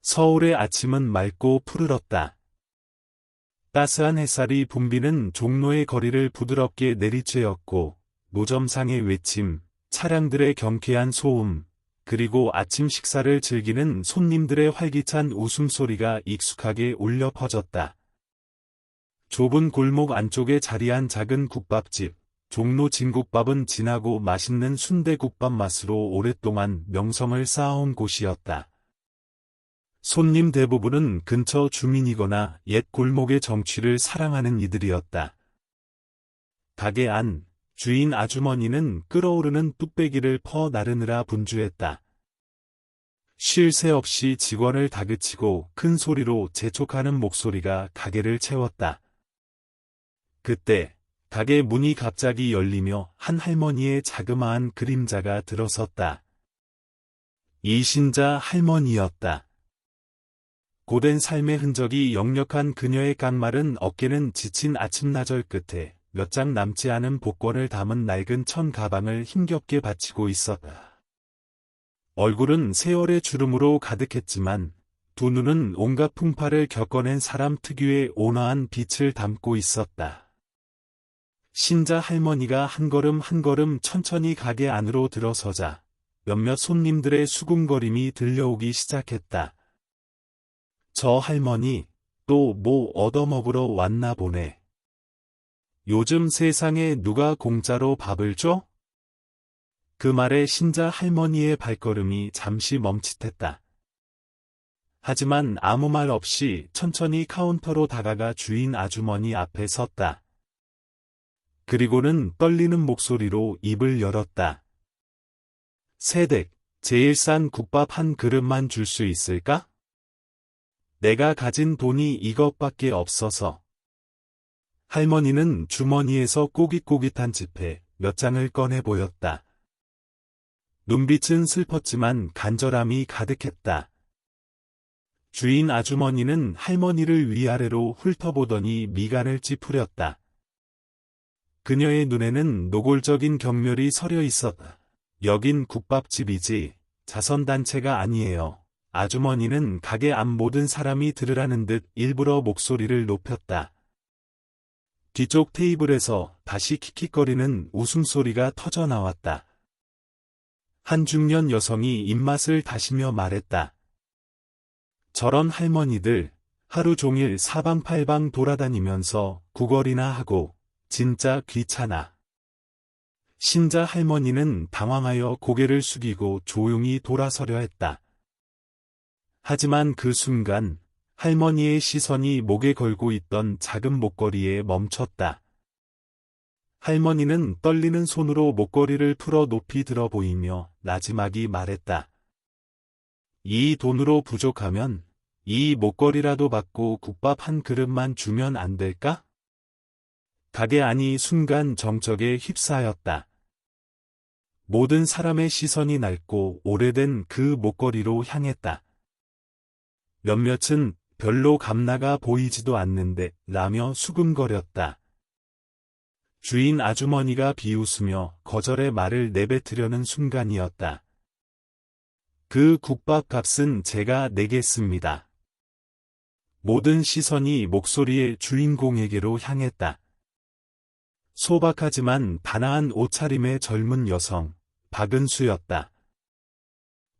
서울의 아침은 맑고 푸르렀다. 따스한 햇살이 붐비는 종로의 거리를 부드럽게 내리쬐었고, 노점상의 외침, 차량들의 경쾌한 소음, 그리고 아침 식사를 즐기는 손님들의 활기찬 웃음소리가 익숙하게 울려 퍼졌다. 좁은 골목 안쪽에 자리한 작은 국밥집, 종로 진국밥은 진하고 맛있는 순대국밥 맛으로 오랫동안 명성을 쌓아온 곳이었다. 손님 대부분은 근처 주민이거나 옛 골목의 정취를 사랑하는 이들이었다. 가게 안, 주인 아주머니는 끓어오르는 뚝배기를 퍼 나르느라 분주했다. 쉴 새 없이 직원을 다그치고 큰 소리로 재촉하는 목소리가 가게를 채웠다. 그때 가게 문이 갑자기 열리며 한 할머니의 자그마한 그림자가 들어섰다. 이신자 할머니였다. 고된 삶의 흔적이 역력한 그녀의 깡마른 어깨는 지친 아침나절 끝에 몇 장 남지 않은 복권을 담은 낡은 천 가방을 힘겹게 받치고 있었다. 얼굴은 세월의 주름으로 가득했지만 두 눈은 온갖 풍파를 겪어낸 사람 특유의 온화한 빛을 담고 있었다. 신자 할머니가 한 걸음 한 걸음 천천히 가게 안으로 들어서자 몇몇 손님들의 수군거림이 들려오기 시작했다. 저 할머니, 또 뭐 얻어먹으러 왔나 보네. 요즘 세상에 누가 공짜로 밥을 줘? 그 말에 신자 할머니의 발걸음이 잠시 멈칫했다. 하지만 아무 말 없이 천천히 카운터로 다가가 주인 아주머니 앞에 섰다. 그리고는 떨리는 목소리로 입을 열었다. 새댁, 제일 싼 국밥 한 그릇만 줄 수 있을까? 내가 가진 돈이 이것밖에 없어서. 할머니는 주머니에서 꼬깃꼬깃한 지폐 몇 장을 꺼내 보였다. 눈빛은 슬펐지만 간절함이 가득했다. 주인 아주머니는 할머니를 위아래로 훑어보더니 미간을 찌푸렸다. 그녀의 눈에는 노골적인 경멸이 서려 있었다. 여긴 국밥집이지 자선단체가 아니에요. 아주머니는 가게 앞 모든 사람이 들으라는 듯 일부러 목소리를 높였다. 뒤쪽 테이블에서 다시 킥킥거리는 웃음소리가 터져나왔다. 한 중년 여성이 입맛을 다시며 말했다. 저런 할머니들 하루 종일 사방팔방 돌아다니면서 구걸이나 하고 진짜 귀찮아. 신자 할머니는 당황하여 고개를 숙이고 조용히 돌아서려 했다. 하지만 그 순간 할머니의 시선이 목에 걸고 있던 작은 목걸이에 멈췄다. 할머니는 떨리는 손으로 목걸이를 풀어 높이 들어 보이며 나지막이 말했다. 이 돈으로 부족하면 이 목걸이라도 받고 국밥 한 그릇만 주면 안 될까? 가게 안이 순간 정적에 휩싸였다. 모든 사람의 시선이 낡고 오래된 그 목걸이로 향했다. 몇몇은 별로 감나가 보이지도 않는데 라며 수근거렸다. 주인 아주머니가 비웃으며 거절의 말을 내뱉으려는 순간이었다. 그 국밥 값은 제가 내겠습니다. 모든 시선이 목소리의 주인공에게로 향했다. 소박하지만 단아한 옷차림의 젊은 여성, 박은수였다.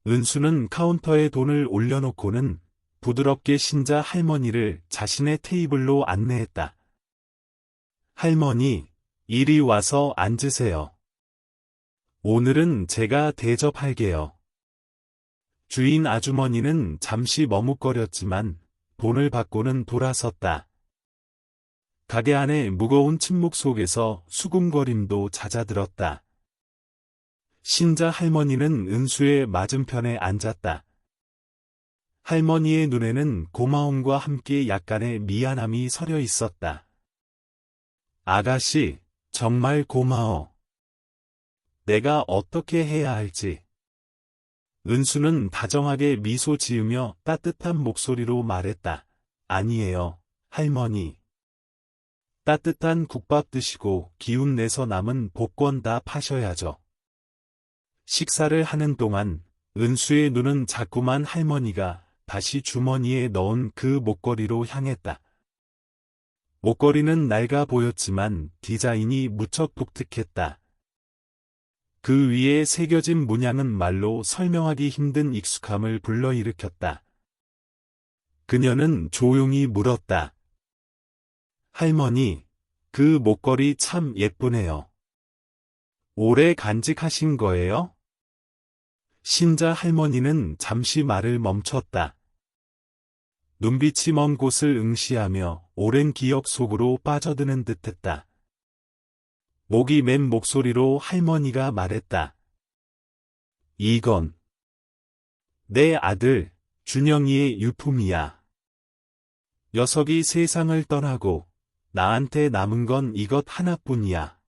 은수는 카운터에 돈을 올려놓고는 부드럽게 신자 할머니를 자신의 테이블로 안내했다. 할머니, 이리 와서 앉으세요. 오늘은 제가 대접할게요. 주인 아주머니는 잠시 머뭇거렸지만 돈을 받고는 돌아섰다. 가게 안의 무거운 침묵 속에서 수군거림도 잦아들었다. 신자 할머니는 은수의 맞은편에 앉았다. 할머니의 눈에는 고마움과 함께 약간의 미안함이 서려 있었다. 아가씨, 정말 고마워. 내가 어떻게 해야 할지. 은수는 다정하게 미소 지으며 따뜻한 목소리로 말했다. 아니에요, 할머니. 따뜻한 국밥 드시고 기운 내서 남은 복권 다 파셔야죠. 식사를 하는 동안 은수의 눈은 자꾸만 할머니가 다시 주머니에 넣은 그 목걸이로 향했다. 목걸이는 낡아 보였지만 디자인이 무척 독특했다. 그 위에 새겨진 문양은 말로 설명하기 힘든 익숙함을 불러일으켰다. 그녀는 조용히 물었다. 할머니, 그 목걸이 참 예쁘네요. 오래 간직하신 거예요? 신자 할머니는 잠시 말을 멈췄다. 눈빛이 먼 곳을 응시하며 오랜 기억 속으로 빠져드는 듯했다. 목이 맨 목소리로 할머니가 말했다. 이건 내 아들 준영이의 유품이야. 녀석이 세상을 떠나고 나한테 남은 건 이것 하나뿐이야.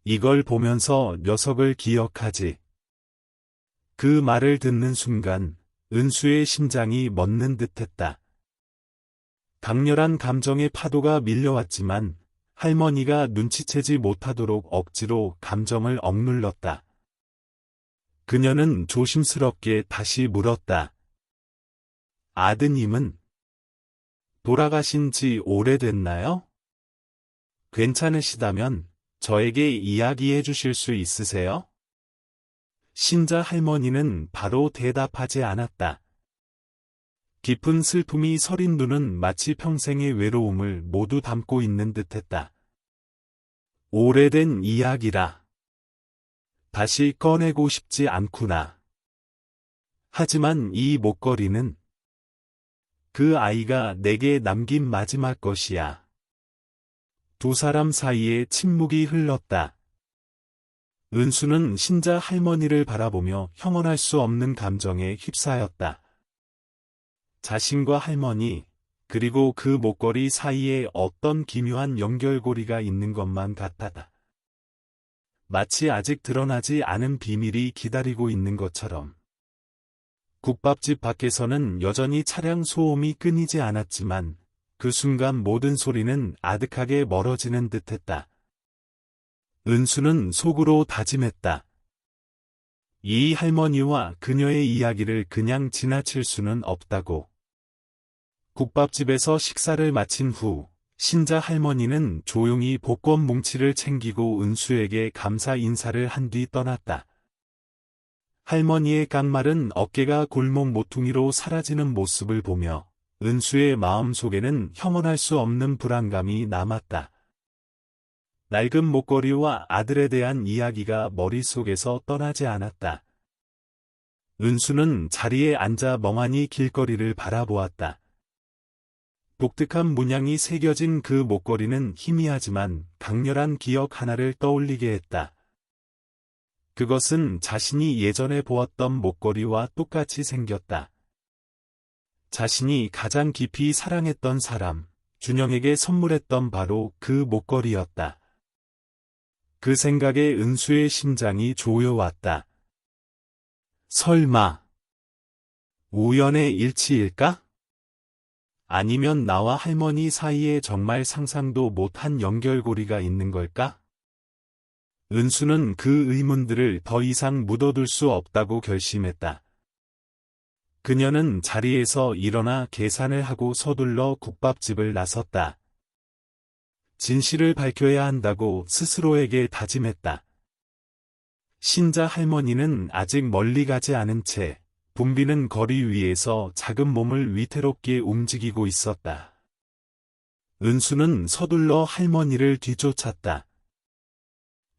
이걸 보면서 녀석을 기억하지. 그 말을 듣는 순간 은수의 심장이 멎는 듯했다. 강렬한 감정의 파도가 밀려왔지만 할머니가 눈치채지 못하도록 억지로 감정을 억눌렀다. 그녀는 조심스럽게 다시 물었다. 아드님은 돌아가신 지 오래됐나요? 괜찮으시다면 저에게 이야기해 주실 수 있으세요? 신자 할머니는 바로 대답하지 않았다. 깊은 슬픔이 서린 눈은 마치 평생의 외로움을 모두 담고 있는 듯했다. 오래된 이야기라. 다시 꺼내고 싶지 않구나. 하지만 이 목걸이는 그 아이가 내게 남긴 마지막 것이야. 두 사람 사이에 침묵이 흘렀다. 은수는 신자 할머니를 바라보며 형언할 수 없는 감정에 휩싸였다. 자신과 할머니, 그리고 그 목걸이 사이에 어떤 기묘한 연결고리가 있는 것만 같았다. 마치 아직 드러나지 않은 비밀이 기다리고 있는 것처럼. 국밥집 밖에서는 여전히 차량 소음이 끊이지 않았지만 그 순간 모든 소리는 아득하게 멀어지는 듯했다. 은수는 속으로 다짐했다. 이 할머니와 그녀의 이야기를 그냥 지나칠 수는 없다고. 국밥집에서 식사를 마친 후 신자 할머니는 조용히 복권 뭉치를 챙기고 은수에게 감사 인사를 한 뒤 떠났다. 할머니의 깡마른 어깨가 골목 모퉁이로 사라지는 모습을 보며 은수의 마음속에는 형언할 수 없는 불안감이 남았다. 낡은 목걸이와 아들에 대한 이야기가 머릿속에서 떠나지 않았다. 은수는 자리에 앉아 멍하니 길거리를 바라보았다. 독특한 문양이 새겨진 그 목걸이는 희미하지만 강렬한 기억 하나를 떠올리게 했다. 그것은 자신이 예전에 보았던 목걸이와 똑같이 생겼다. 자신이 가장 깊이 사랑했던 사람, 준영에게 선물했던 바로 그 목걸이였다. 그 생각에 은수의 심장이 조여왔다. 설마 우연의 일치일까? 아니면 나와 할머니 사이에 정말 상상도 못한 연결고리가 있는 걸까? 은수는 그 의문들을 더 이상 묻어둘 수 없다고 결심했다. 그녀는 자리에서 일어나 계산을 하고 서둘러 국밥집을 나섰다. 진실을 밝혀야 한다고 스스로에게 다짐했다. 신자 할머니는 아직 멀리 가지 않은 채 붐비는 거리 위에서 작은 몸을 위태롭게 움직이고 있었다. 은수는 서둘러 할머니를 뒤쫓았다.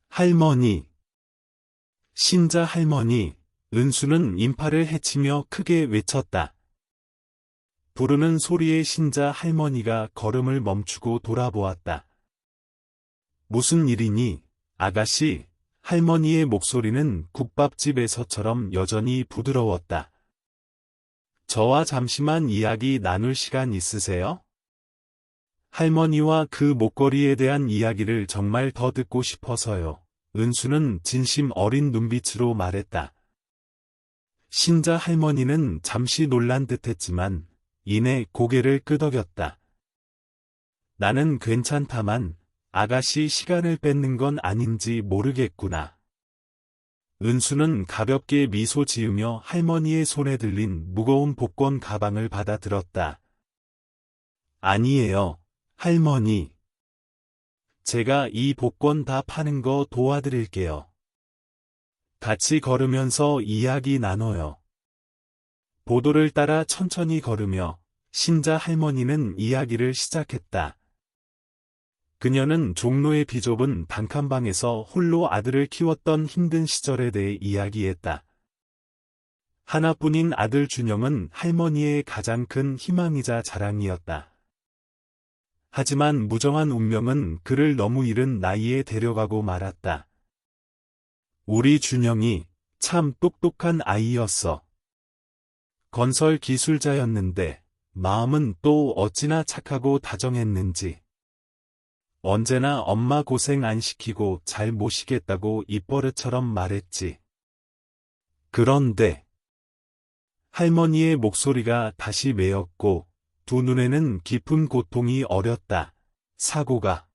할머니. 신자 할머니. 은수는 인파를 헤치며 크게 외쳤다. 부르는 소리에 신자 할머니가 걸음을 멈추고 돌아보았다. 무슨 일이니, 아가씨? 할머니의 목소리는 국밥집에서처럼 여전히 부드러웠다. 저와 잠시만 이야기 나눌 시간 있으세요? 할머니와 그 목걸이에 대한 이야기를 정말 더 듣고 싶어서요. 은수는 진심 어린 눈빛으로 말했다. 신자 할머니는 잠시 놀란 듯했지만 이내 고개를 끄덕였다. 나는 괜찮다만 아가씨 시간을 뺏는 건 아닌지 모르겠구나. 은수는 가볍게 미소 지으며 할머니의 손에 들린 무거운 복권 가방을 받아 들었다. 아니에요, 할머니. 제가 이 복권 다 파는 거 도와드릴게요. 같이 걸으면서 이야기 나눠요. 보도를 따라 천천히 걸으며 신자 할머니는 이야기를 시작했다. 그녀는 종로의 비좁은 단칸방에서 홀로 아들을 키웠던 힘든 시절에 대해 이야기했다. 하나뿐인 아들 준영은 할머니의 가장 큰 희망이자 자랑이었다. 하지만 무정한 운명은 그를 너무 이른 나이에 데려가고 말았다. 우리 준영이 참 똑똑한 아이였어. 건설 기술자였는데 마음은 또 어찌나 착하고 다정했는지. 언제나 엄마 고생 안 시키고 잘 모시겠다고 입버릇처럼 말했지. 그런데 할머니의 목소리가 다시 메었고 두 눈에는 깊은 고통이 어렸다. 사고가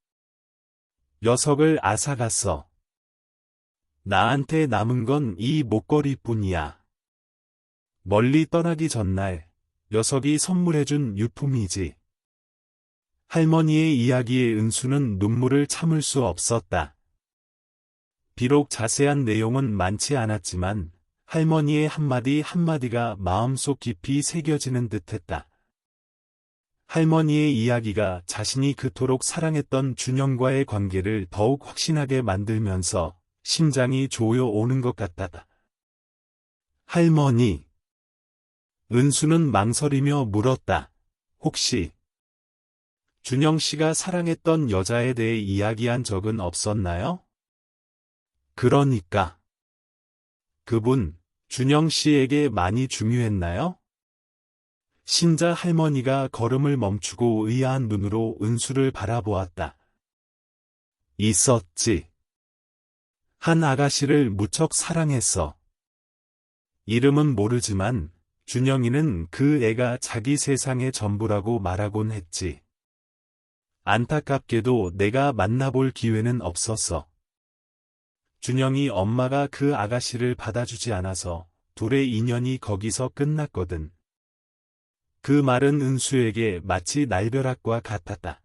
녀석을 앗아갔어. 나한테 남은 건 이 목걸이뿐이야. 멀리 떠나기 전날 녀석이 선물해준 유품이지. 할머니의 이야기에 은수는 눈물을 참을 수 없었다. 비록 자세한 내용은 많지 않았지만 할머니의 한마디 한마디가 마음속 깊이 새겨지는 듯했다. 할머니의 이야기가 자신이 그토록 사랑했던 준영과의 관계를 더욱 확신하게 만들면서 심장이 조여오는 것 같았다. 할머니. 은수는 망설이며 물었다. 혹시 준영 씨가 사랑했던 여자에 대해 이야기한 적은 없었나요? 그러니까 그분 준영 씨에게 많이 중요했나요? 신자 할머니가 걸음을 멈추고 의아한 눈으로 은수를 바라보았다. 있었지. 한 아가씨를 무척 사랑했어. 이름은 모르지만 준영이는 그 애가 자기 세상의 전부라고 말하곤 했지. 안타깝게도 내가 만나볼 기회는 없었어. 준영이 엄마가 그 아가씨를 받아주지 않아서 둘의 인연이 거기서 끝났거든. 그 말은 은수에게 마치 날벼락과 같았다.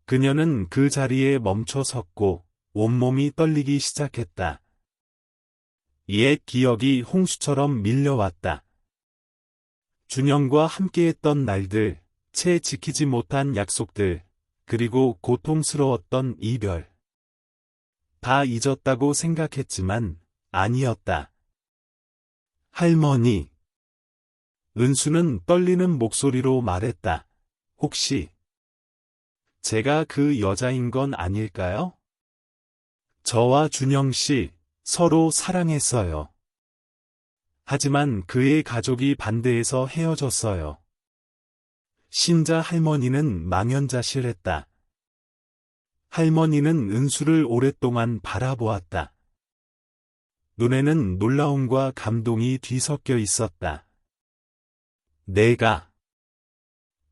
그녀는 그 자리에 멈춰 섰고 온몸이 떨리기 시작했다. 옛 기억이 홍수처럼 밀려왔다. 준영과 함께했던 날들, 채 지키지 못한 약속들, 그리고 고통스러웠던 이별. 다 잊었다고 생각했지만 아니었다. 할머니. 은수는 떨리는 목소리로 말했다. 혹시 제가 그 여자인 건 아닐까요? 저와 준영 씨 서로 사랑했어요. 하지만 그의 가족이 반대해서 헤어졌어요. 신자 할머니는 망연자실했다. 할머니는 은수를 오랫동안 바라보았다. 눈에는 놀라움과 감동이 뒤섞여 있었다. 내가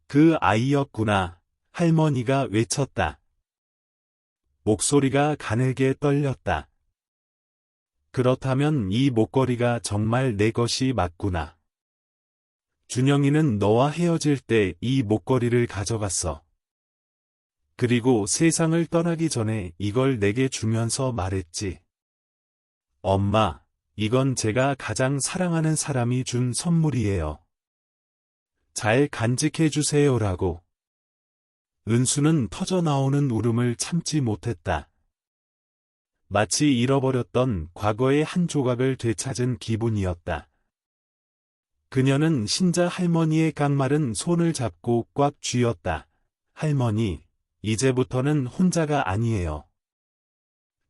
그 아이였구나, 할머니가 외쳤다. 목소리가 가늘게 떨렸다. 그렇다면 이 목걸이가 정말 내 것이 맞구나. 준영이는 너와 헤어질 때 이 목걸이를 가져갔어. 그리고 세상을 떠나기 전에 이걸 내게 주면서 말했지. 엄마, 이건 제가 가장 사랑하는 사람이 준 선물이에요. 잘 간직해 주세요라고. 은수는 터져나오는 울음을 참지 못했다. 마치 잃어버렸던 과거의 한 조각을 되찾은 기분이었다. 그녀는 신자 할머니의 깡마른 손을 잡고 꽉 쥐었다. 할머니, 이제부터는 혼자가 아니에요.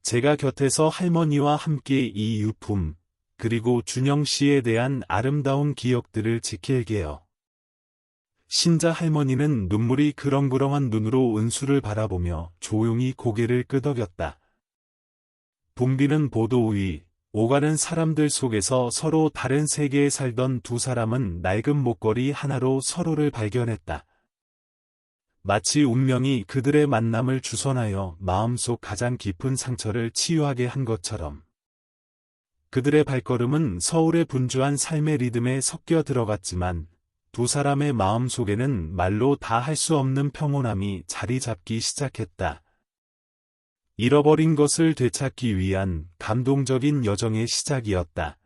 제가 곁에서 할머니와 함께 이 유품, 그리고 준영 씨에 대한 아름다운 기억들을 지킬게요. 신자 할머니는 눈물이 그렁그렁한 눈으로 은수를 바라보며 조용히 고개를 끄덕였다. 붐비는 보도 위, 오가는 사람들 속에서 서로 다른 세계에 살던 두 사람은 낡은 목걸이 하나로 서로를 발견했다. 마치 운명이 그들의 만남을 주선하여 마음속 가장 깊은 상처를 치유하게 한 것처럼. 그들의 발걸음은 서울의 분주한 삶의 리듬에 섞여 들어갔지만 두 사람의 마음 속에는 말로 다 할 수 없는 평온함이 자리 잡기 시작했다. 잃어버린 것을 되찾기 위한 감동적인 여정의 시작이었다.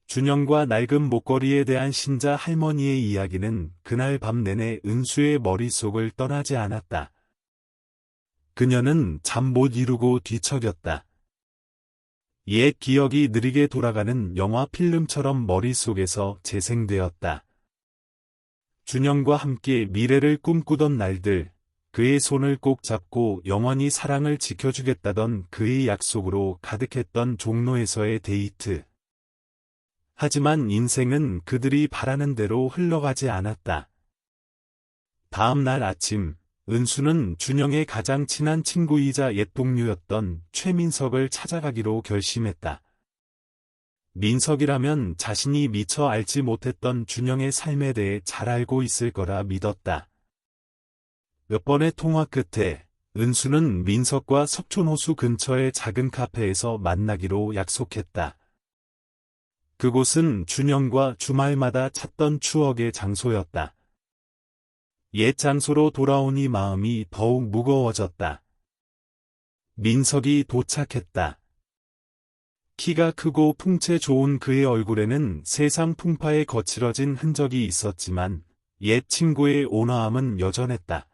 준영과 낡은 목걸이에 대한 신자 할머니의 이야기는 그날 밤 내내 은수의 머릿속을 떠나지 않았다. 그녀는 잠 못 이루고 뒤척였다. 옛 기억이 느리게 돌아가는 영화 필름처럼 머릿속에서 재생되었다. 준영과 함께 미래를 꿈꾸던 날들, 그의 손을 꼭 잡고 영원히 사랑을 지켜주겠다던 그의 약속으로 가득했던 종로에서의 데이트. 하지만 인생은 그들이 바라는 대로 흘러가지 않았다. 다음 날 아침, 은수는 준영의 가장 친한 친구이자 옛 동료였던 최민석을 찾아가기로 결심했다. 민석이라면 자신이 미처 알지 못했던 준영의 삶에 대해 잘 알고 있을 거라 믿었다. 몇 번의 통화 끝에 은수는 민석과 석촌호수 근처의 작은 카페에서 만나기로 약속했다. 그곳은 준영과 주말마다 찾던 추억의 장소였다. 옛 장소로 돌아오니 마음이 더욱 무거워졌다. 민석이 도착했다. 키가 크고 풍채 좋은 그의 얼굴에는 세상 풍파에 거칠어진 흔적이 있었지만 옛 친구의 온화함은 여전했다.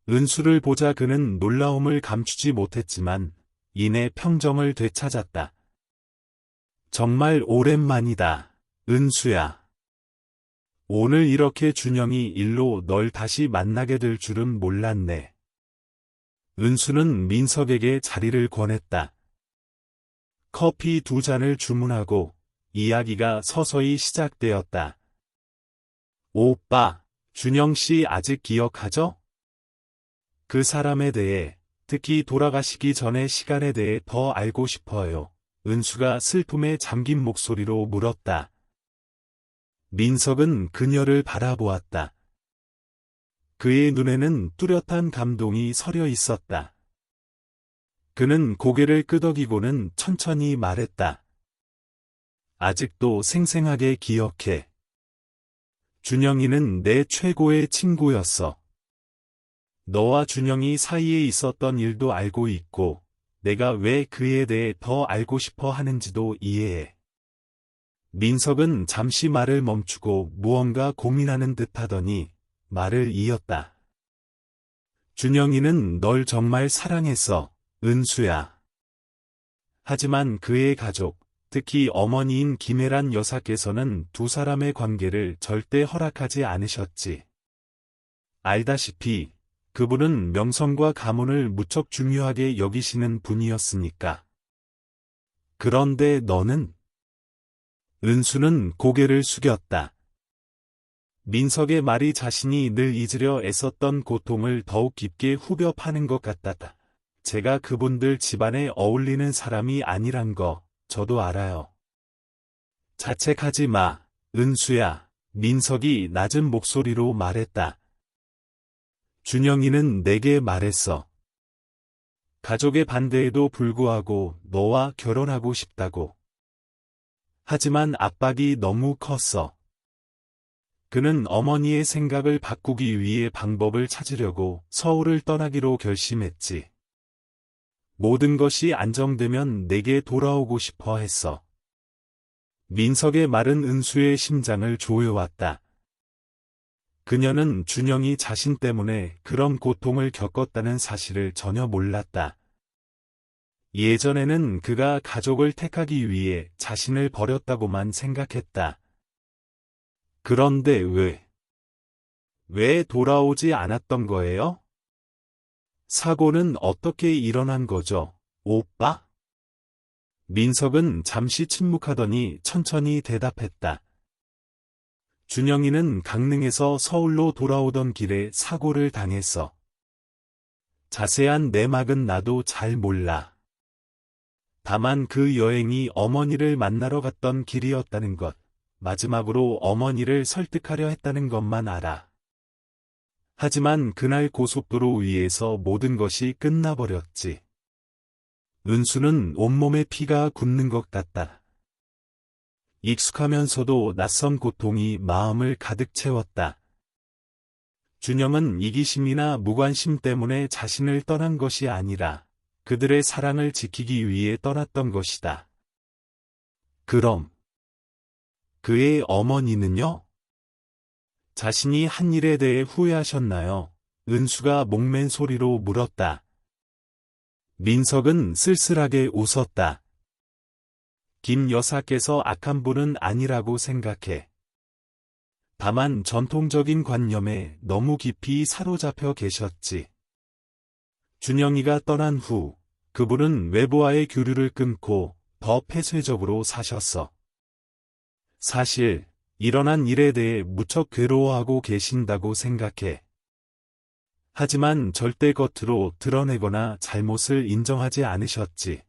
은수를 보자 그는 놀라움을 감추지 못했지만 이내 평정을 되찾았다. 정말 오랜만이다, 은수야. 오늘 이렇게 준영이 일로 널 다시 만나게 될 줄은 몰랐네. 은수는 민석에게 자리를 권했다. 커피 2잔을 주문하고 이야기가 서서히 시작되었다. 오빠, 준영 씨 아직 기억하죠? 그 사람에 대해, 특히 돌아가시기 전의 시간에 대해 더 알고 싶어요. 은수가 슬픔에 잠긴 목소리로 물었다. 민석은 그녀를 바라보았다. 그의 눈에는 뚜렷한 감동이 서려 있었다. 그는 고개를 끄덕이고는 천천히 말했다. 아직도 생생하게 기억해. 준영이는 내 최고의 친구였어. 너와 준영이 사이에 있었던 일도 알고 있고, 내가 왜 그에 대해 더 알고 싶어 하는지도 이해해. 민석은 잠시 말을 멈추고 무언가 고민하는 듯 하더니 말을 이었다. 준영이는 널 정말 사랑했어, 은수야. 하지만 그의 가족, 특히 어머니인 김혜란 여사께서는 두 사람의 관계를 절대 허락하지 않으셨지. 알다시피 그분은 명성과 가문을 무척 중요하게 여기시는 분이었으니까. 그런데 너는? 은수는 고개를 숙였다. 민석의 말이 자신이 늘 잊으려 애썼던 고통을 더욱 깊게 후벼 파는 것 같았다. 제가 그분들 집안에 어울리는 사람이 아니란 거 저도 알아요. 자책하지 마, 은수야. 민석이 낮은 목소리로 말했다. 준영이는 내게 말했어. 가족의 반대에도 불구하고 너와 결혼하고 싶다고. 하지만 압박이 너무 컸어. 그는 어머니의 생각을 바꾸기 위해 방법을 찾으려고 서울을 떠나기로 결심했지. 모든 것이 안정되면 내게 돌아오고 싶어 했어. 민석의 말은 은수의 심장을 조여왔다. 그녀는 준영이 자신 때문에 그런 고통을 겪었다는 사실을 전혀 몰랐다. 예전에는 그가 가족을 택하기 위해 자신을 버렸다고만 생각했다. 그런데 왜 돌아오지 않았던 거예요? 사고는 어떻게 일어난 거죠, 오빠? 민석은 잠시 침묵하더니 천천히 대답했다. 준영이는 강릉에서 서울로 돌아오던 길에 사고를 당했어. 자세한 내막은 나도 잘 몰라. 다만 그 여행이 어머니를 만나러 갔던 길이었다는 것, 마지막으로 어머니를 설득하려 했다는 것만 알아. 하지만 그날 고속도로 위에서 모든 것이 끝나버렸지. 은수는 온몸에 피가 굳는 것 같다. 익숙하면서도 낯선 고통이 마음을 가득 채웠다. 준영은 이기심이나 무관심 때문에 자신을 떠난 것이 아니라 그들의 사랑을 지키기 위해 떠났던 것이다. 그럼 그의 어머니는요? 자신이 한 일에 대해 후회하셨나요? 은수가 목맨 소리로 물었다. 민석은 쓸쓸하게 웃었다. 김 여사께서 악한 분은 아니라고 생각해. 다만 전통적인 관념에 너무 깊이 사로잡혀 계셨지. 준영이가 떠난 후 그분은 외부와의 교류를 끊고 더 폐쇄적으로 사셨어. 사실 일어난 일에 대해 무척 괴로워하고 계신다고 생각해. 하지만 절대 겉으로 드러내거나 잘못을 인정하지 않으셨지.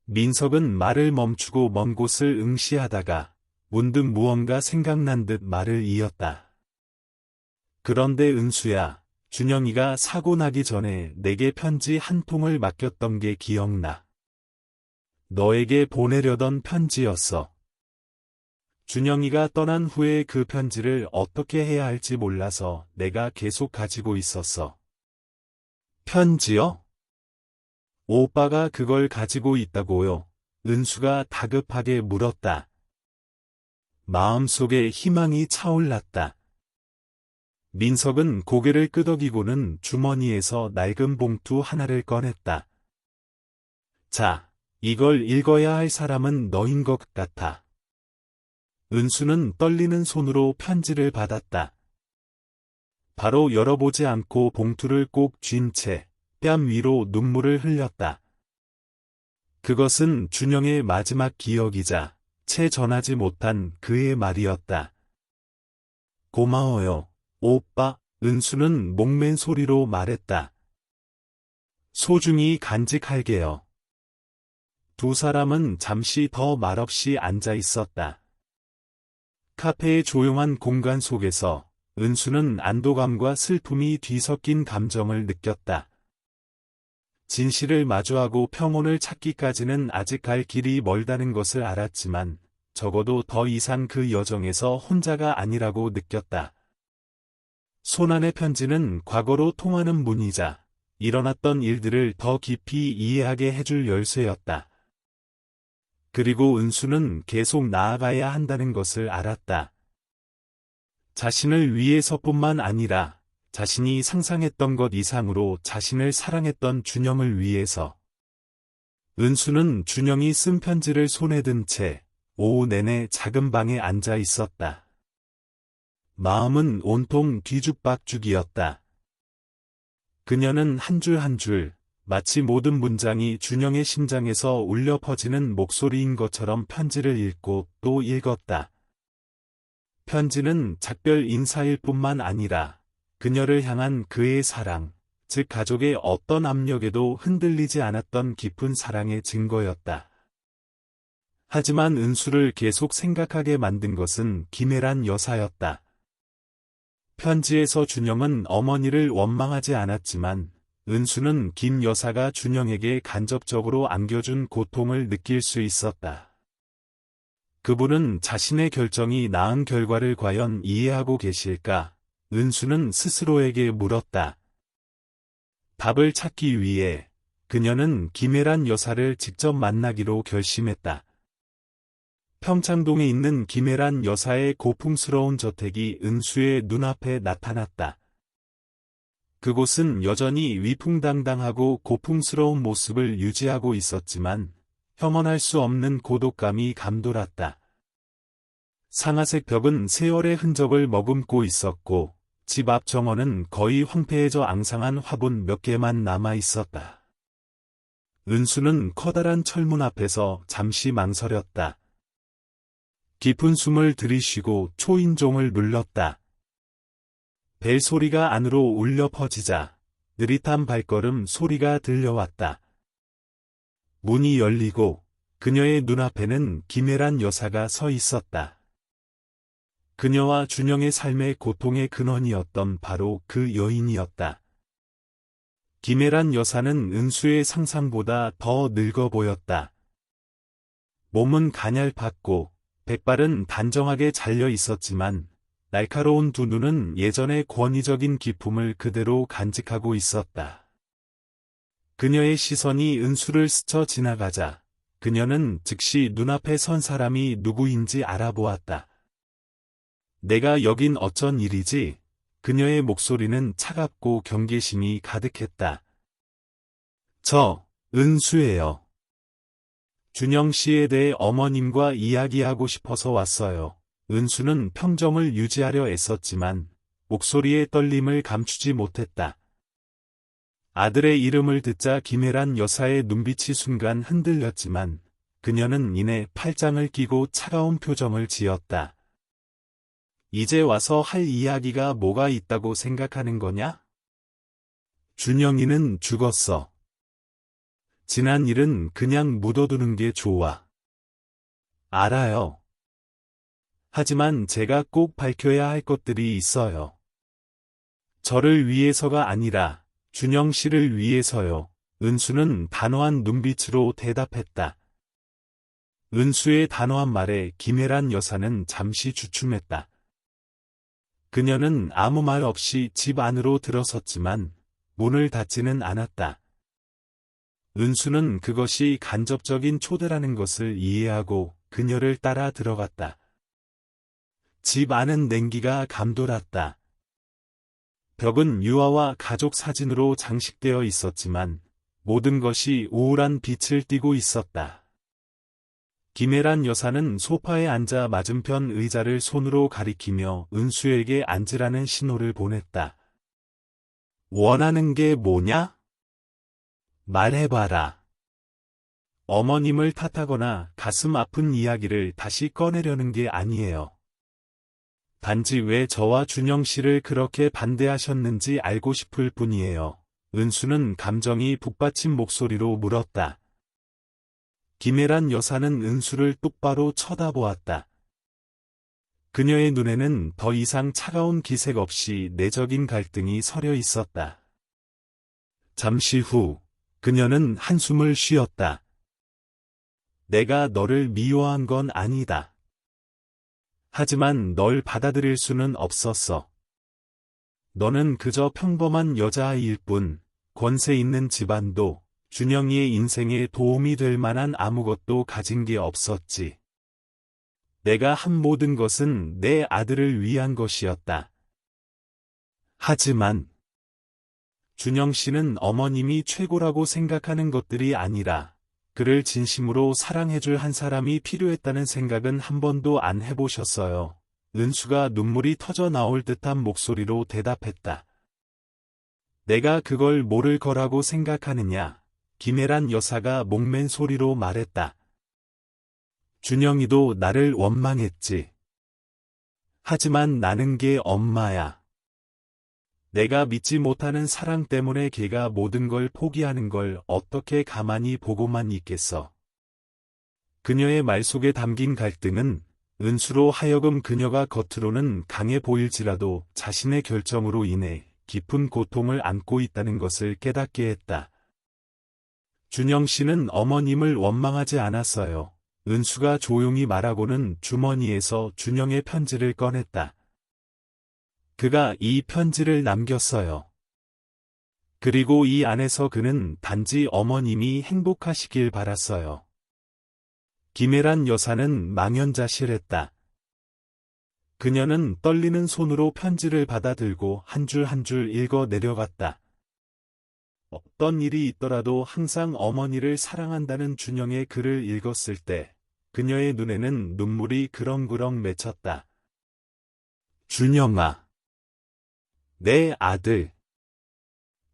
민석은 말을 멈추고 먼 곳을 응시하다가 문득 무언가 생각난 듯 말을 이었다. 그런데 은수야, 준영이가 사고 나기 전에 내게 편지 한 통을 맡겼던 게 기억나. 너에게 보내려던 편지였어. 준영이가 떠난 후에 그 편지를 어떻게 해야 할지 몰라서 내가 계속 가지고 있었어. 편지요? 오빠가 그걸 가지고 있다고요? 은수가 다급하게 물었다. 마음속에 희망이 차올랐다. 민석은 고개를 끄덕이고는 주머니에서 낡은 봉투 하나를 꺼냈다. 자, 이걸 읽어야 할 사람은 너인 것 같아. 은수는 떨리는 손으로 편지를 받았다. 바로 열어보지 않고 봉투를 꼭 쥔 채 뺨 위로 눈물을 흘렸다. 그것은 준영의 마지막 기억이자 채 전하지 못한 그의 말이었다. 고마워요, 오빠. 은수는 목맨 소리로 말했다. 소중히 간직할게요. 두 사람은 잠시 더 말없이 앉아 있었다. 카페의 조용한 공간 속에서 은수는 안도감과 슬픔이 뒤섞인 감정을 느꼈다. 진실을 마주하고 평온을 찾기까지는 아직 갈 길이 멀다는 것을 알았지만 적어도 더 이상 그 여정에서 혼자가 아니라고 느꼈다. 손안의 편지는 과거로 통하는 문이자 일어났던 일들을 더 깊이 이해하게 해줄 열쇠였다. 그리고 은수는 계속 나아가야 한다는 것을 알았다. 자신을 위해서뿐만 아니라 자신이 상상했던 것 이상으로 자신을 사랑했던 준영을 위해서. 은수는 준영이 쓴 편지를 손에 든 채 오후 내내 작은 방에 앉아 있었다. 마음은 온통 뒤죽박죽이었다. 그녀는 한 줄 한 줄, 마치 모든 문장이 준영의 심장에서 울려 퍼지는 목소리인 것처럼 편지를 읽고 또 읽었다. 편지는 작별 인사일 뿐만 아니라 그녀를 향한 그의 사랑, 즉 가족의 어떤 압력에도 흔들리지 않았던 깊은 사랑의 증거였다. 하지만 은수를 계속 생각하게 만든 것은 김혜란 여사였다. 편지에서 준영은 어머니를 원망하지 않았지만 은수는 김 여사가 준영에게 간접적으로 안겨준 고통을 느낄 수 있었다. 그분은 자신의 결정이 낳은 결과를 과연 이해하고 계실까? 은수는 스스로에게 물었다. 답을 찾기 위해 그녀는 김혜란 여사를 직접 만나기로 결심했다. 평창동에 있는 김혜란 여사의 고풍스러운 저택이 은수의 눈앞에 나타났다. 그곳은 여전히 위풍당당하고 고풍스러운 모습을 유지하고 있었지만 혐오할 수 없는 고독감이 감돌았다. 상아색 벽은 세월의 흔적을 머금고 있었고 집 앞 정원은 거의 황폐해져 앙상한 화분 몇 개만 남아 있었다. 은수는 커다란 철문 앞에서 잠시 망설였다. 깊은 숨을 들이쉬고 초인종을 눌렀다. 벨소리가 안으로 울려 퍼지자 느릿한 발걸음 소리가 들려왔다. 문이 열리고 그녀의 눈앞에는 김혜란 여사가 서 있었다. 그녀와 준영의 삶의 고통의 근원이었던 바로 그 여인이었다. 김애란 여사는 은수의 상상보다 더 늙어 보였다. 몸은 가냘팠고 백발은 단정하게 잘려 있었지만 날카로운 두 눈은 예전의 권위적인 기품을 그대로 간직하고 있었다. 그녀의 시선이 은수를 스쳐 지나가자 그녀는 즉시 눈앞에 선 사람이 누구인지 알아보았다. 내가 여긴 어쩐 일이지? 그녀의 목소리는 차갑고 경계심이 가득했다. 저, 은수예요. 준영 씨에 대해 어머님과 이야기하고 싶어서 왔어요. 은수는 평정을 유지하려 애썼지만 목소리의 떨림을 감추지 못했다. 아들의 이름을 듣자 김애란 여사의 눈빛이 순간 흔들렸지만 그녀는 이내 팔짱을 끼고 차가운 표정을 지었다. 이제 와서 할 이야기가 뭐가 있다고 생각하는 거냐? 준영이는 죽었어. 지난 일은 그냥 묻어두는 게 좋아. 알아요. 하지만 제가 꼭 밝혀야 할 것들이 있어요. 저를 위해서가 아니라 준영 씨를 위해서요. 은수는 단호한 눈빛으로 대답했다. 은수의 단호한 말에 김애란 여사는 잠시 주춤했다. 그녀는 아무 말 없이 집 안으로 들어섰지만 문을 닫지는 않았다. 은수는 그것이 간접적인 초대라는 것을 이해하고 그녀를 따라 들어갔다. 집 안은 냉기가 감돌았다. 벽은 유화와 가족 사진으로 장식되어 있었지만 모든 것이 우울한 빛을 띠고 있었다. 김애란 여사는 소파에 앉아 맞은편 의자를 손으로 가리키며 은수에게 앉으라는 신호를 보냈다. 원하는 게 뭐냐? 말해봐라. 어머님을 탓하거나 가슴 아픈 이야기를 다시 꺼내려는 게 아니에요. 단지 왜 저와 준영 씨를 그렇게 반대하셨는지 알고 싶을 뿐이에요. 은수는 감정이 북받친 목소리로 물었다. 김애란 여사는 은수를 똑바로 쳐다보았다. 그녀의 눈에는 더 이상 차가운 기색 없이 내적인 갈등이 서려 있었다. 잠시 후 그녀는 한숨을 쉬었다. 내가 너를 미워한 건 아니다. 하지만 널 받아들일 수는 없었어. 너는 그저 평범한 여자아이일 뿐, 권세 있는 집안도 준영이의 인생에 도움이 될 만한 아무것도 가진 게 없었지. 내가 한 모든 것은 내 아들을 위한 것이었다. 하지만 준영 씨는 어머님이 최고라고 생각하는 것들이 아니라 그를 진심으로 사랑해줄 한 사람이 필요했다는 생각은 한 번도 안 해보셨어요. 은수가 눈물이 터져 나올 듯한 목소리로 대답했다. 내가 그걸 모를 거라고 생각하느냐? 김애란 여사가 목맨 소리로 말했다. 준영이도 나를 원망했지. 하지만 나는 걔 엄마야. 내가 믿지 못하는 사랑 때문에 걔가 모든 걸 포기하는 걸 어떻게 가만히 보고만 있겠어. 그녀의 말 속에 담긴 갈등은 은수로 하여금 그녀가 겉으로는 강해 보일지라도 자신의 결정으로 인해 깊은 고통을 안고 있다는 것을 깨닫게 했다. 준영 씨는 어머님을 원망하지 않았어요. 은수가 조용히 말하고는 주머니에서 준영의 편지를 꺼냈다. 그가 이 편지를 남겼어요. 그리고 이 안에서 그는 단지 어머님이 행복하시길 바랐어요. 김애란 여사는 망연자실했다. 그녀는 떨리는 손으로 편지를 받아들고 한 줄 한 줄 읽어 내려갔다. 어떤 일이 있더라도 항상 어머니를 사랑한다는 준영의 글을 읽었을 때 그녀의 눈에는 눈물이 그렁그렁 맺혔다. 준영아. 내 아들.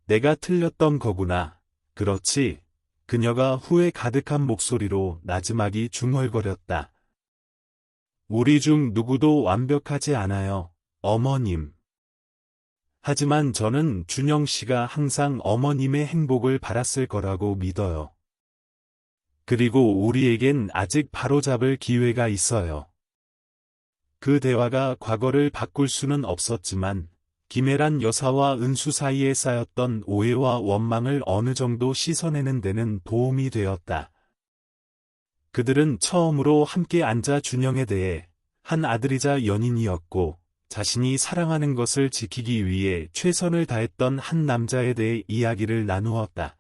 내가 틀렸던 거구나. 그렇지. 그녀가 후회 가득한 목소리로 나지막이 중얼거렸다. 우리 중 누구도 완벽하지 않아요, 어머님. 하지만 저는 준영 씨가 항상 어머님의 행복을 바랐을 거라고 믿어요. 그리고 우리에겐 아직 바로잡을 기회가 있어요. 그 대화가 과거를 바꿀 수는 없었지만 김애란 여사와 은수 사이에 쌓였던 오해와 원망을 어느 정도 씻어내는 데는 도움이 되었다. 그들은 처음으로 함께 앉아 준영에 대해 한 아들이자 연인이었고 자신이 사랑하는 것을 지키기 위해 최선을 다했던 한 남자에 대해 이야기를 나누었다.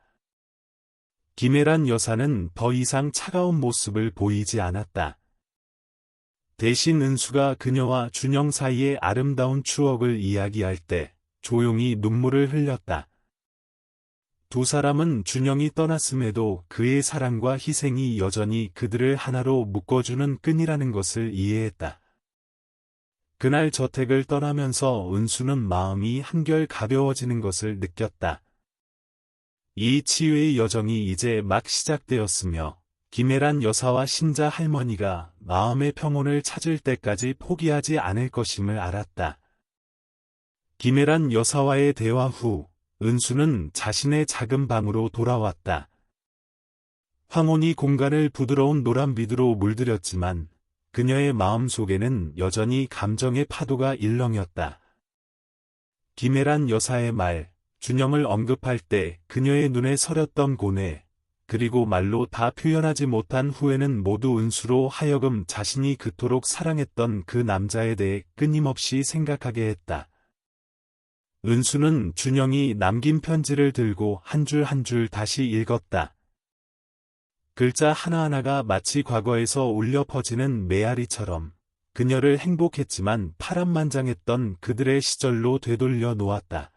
김애란 여사는 더 이상 차가운 모습을 보이지 않았다. 대신 은수가 그녀와 준영 사이의 아름다운 추억을 이야기할 때 조용히 눈물을 흘렸다. 두 사람은 준영이 떠났음에도 그의 사랑과 희생이 여전히 그들을 하나로 묶어주는 끈이라는 것을 이해했다. 그날 저택을 떠나면서 은수는 마음이 한결 가벼워지는 것을 느꼈다. 이 치유의 여정이 이제 막 시작되었으며 김애란 여사와 신자 할머니가 마음의 평온을 찾을 때까지 포기하지 않을 것임을 알았다. 김애란 여사와의 대화 후 은수는 자신의 작은 방으로 돌아왔다. 황혼이 공간을 부드러운 노란빛으로 물들였지만 그녀의 마음 속에는 여전히 감정의 파도가 일렁였다. 김애란 여사의 말, 준영을 언급할 때 그녀의 눈에 서렸던 고뇌, 그리고 말로 다 표현하지 못한 후회는 모두 은수로 하여금 자신이 그토록 사랑했던 그 남자에 대해 끊임없이 생각하게 했다. 은수는 준영이 남긴 편지를 들고 한 줄 한 줄 다시 읽었다. 글자 하나하나가 마치 과거에서 울려 퍼지는 메아리처럼 그녀를 행복했지만 파란만장했던 그들의 시절로 되돌려 놓았다.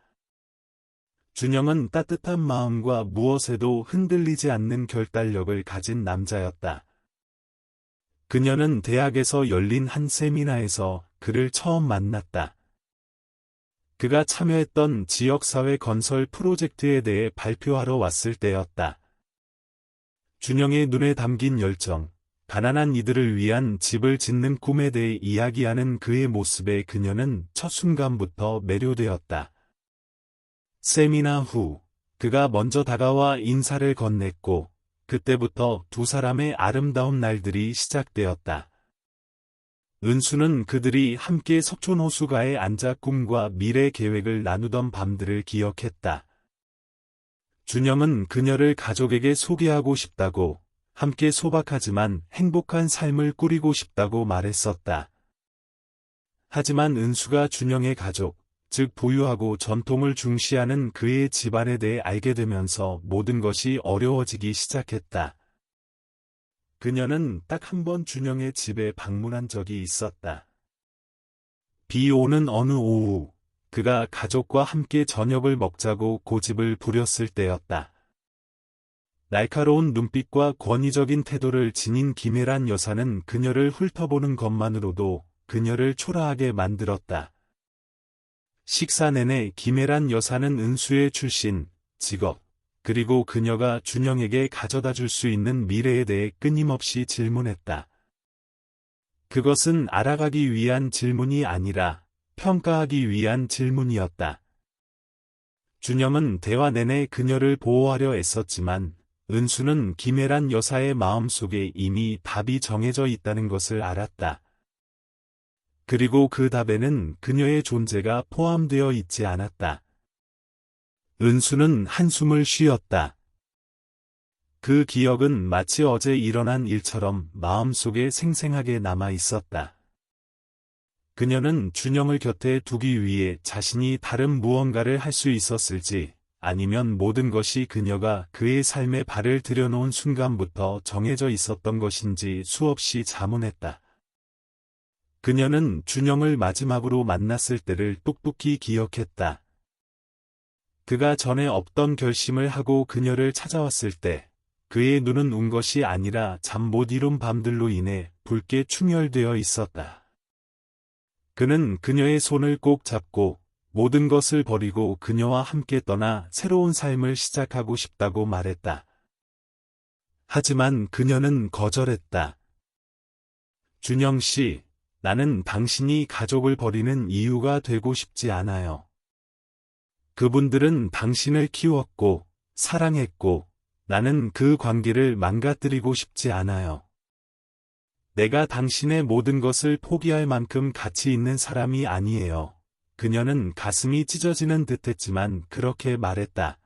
준영은 따뜻한 마음과 무엇에도 흔들리지 않는 결단력을 가진 남자였다. 그녀는 대학에서 열린 한 세미나에서 그를 처음 만났다. 그가 참여했던 지역사회 건설 프로젝트에 대해 발표하러 왔을 때였다. 준영의 눈에 담긴 열정, 가난한 이들을 위한 집을 짓는 꿈에 대해 이야기하는 그의 모습에 그녀는 첫 순간부터 매료되었다. 세미나 후, 그가 먼저 다가와 인사를 건넸고, 그때부터 두 사람의 아름다운 날들이 시작되었다. 은수는 그들이 함께 석촌호수가에 앉아 꿈과 미래 계획을 나누던 밤들을 기억했다. 준영은 그녀를 가족에게 소개하고 싶다고, 함께 소박하지만 행복한 삶을 꾸리고 싶다고 말했었다. 하지만 은수가 준영의 가족, 즉 부유하고 전통을 중시하는 그의 집안에 대해 알게 되면서 모든 것이 어려워지기 시작했다. 그녀는 딱 한 번 준영의 집에 방문한 적이 있었다. 비 오는 어느 오후, 그가 가족과 함께 저녁을 먹자고 고집을 부렸을 때였다. 날카로운 눈빛과 권위적인 태도를 지닌 김애란 여사는 그녀를 훑어보는 것만으로도 그녀를 초라하게 만들었다. 식사 내내 김애란 여사는 은수의 출신, 직업, 그리고 그녀가 준영에게 가져다 줄 수 있는 미래에 대해 끊임없이 질문했다. 그것은 알아가기 위한 질문이 아니라 평가하기 위한 질문이었다. 준영은 대화 내내 그녀를 보호하려 애썼지만 은수는 김애란 여사의 마음속에 이미 답이 정해져 있다는 것을 알았다. 그리고 그 답에는 그녀의 존재가 포함되어 있지 않았다. 은수는 한숨을 쉬었다. 그 기억은 마치 어제 일어난 일처럼 마음속에 생생하게 남아 있었다. 그녀는 준영을 곁에 두기 위해 자신이 다른 무언가를 할 수 있었을지, 아니면 모든 것이 그녀가 그의 삶에 발을 들여놓은 순간부터 정해져 있었던 것인지 수없이 자문했다. 그녀는 준영을 마지막으로 만났을 때를 똑똑히 기억했다. 그가 전에 없던 결심을 하고 그녀를 찾아왔을 때 그의 눈은 운 것이 아니라 잠 못 이룬 밤들로 인해 붉게 충혈되어 있었다. 그는 그녀의 손을 꼭 잡고 모든 것을 버리고 그녀와 함께 떠나 새로운 삶을 시작하고 싶다고 말했다. 하지만 그녀는 거절했다. 준영 씨, 나는 당신이 가족을 버리는 이유가 되고 싶지 않아요. 그분들은 당신을 키웠고, 사랑했고, 나는 그 관계를 망가뜨리고 싶지 않아요. 내가 당신의 모든 것을 포기할 만큼 가치 있는 사람이 아니에요. 그녀는 가슴이 찢어지는 듯했지만 그렇게 말했다.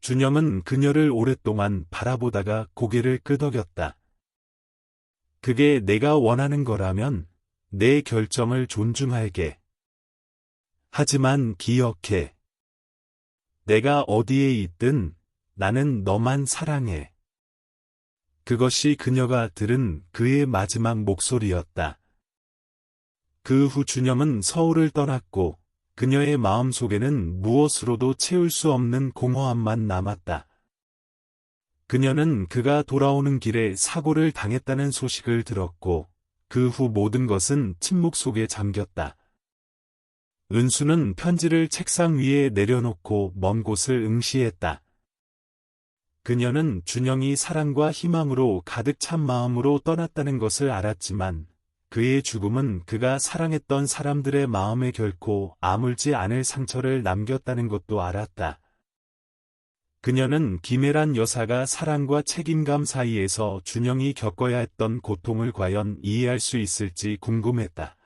준영은 그녀를 오랫동안 바라보다가 고개를 끄덕였다. 그게 내가 원하는 거라면 내 결정을 존중할게. 하지만 기억해. 내가 어디에 있든 나는 너만 사랑해. 그것이 그녀가 들은 그의 마지막 목소리였다. 그 후 준영은 서울을 떠났고 그녀의 마음속에는 무엇으로도 채울 수 없는 공허함만 남았다. 그녀는 그가 돌아오는 길에 사고를 당했다는 소식을 들었고 그 후 모든 것은 침묵 속에 잠겼다. 은수는 편지를 책상 위에 내려놓고 먼 곳을 응시했다. 그녀는 준영이 사랑과 희망으로 가득 찬 마음으로 떠났다는 것을 알았지만 그의 죽음은 그가 사랑했던 사람들의 마음에 결코 아물지 않을 상처를 남겼다는 것도 알았다. 그녀는 김혜란 여사가 사랑과 책임감 사이에서 준영이 겪어야 했던 고통을 과연 이해할 수 있을지 궁금했다.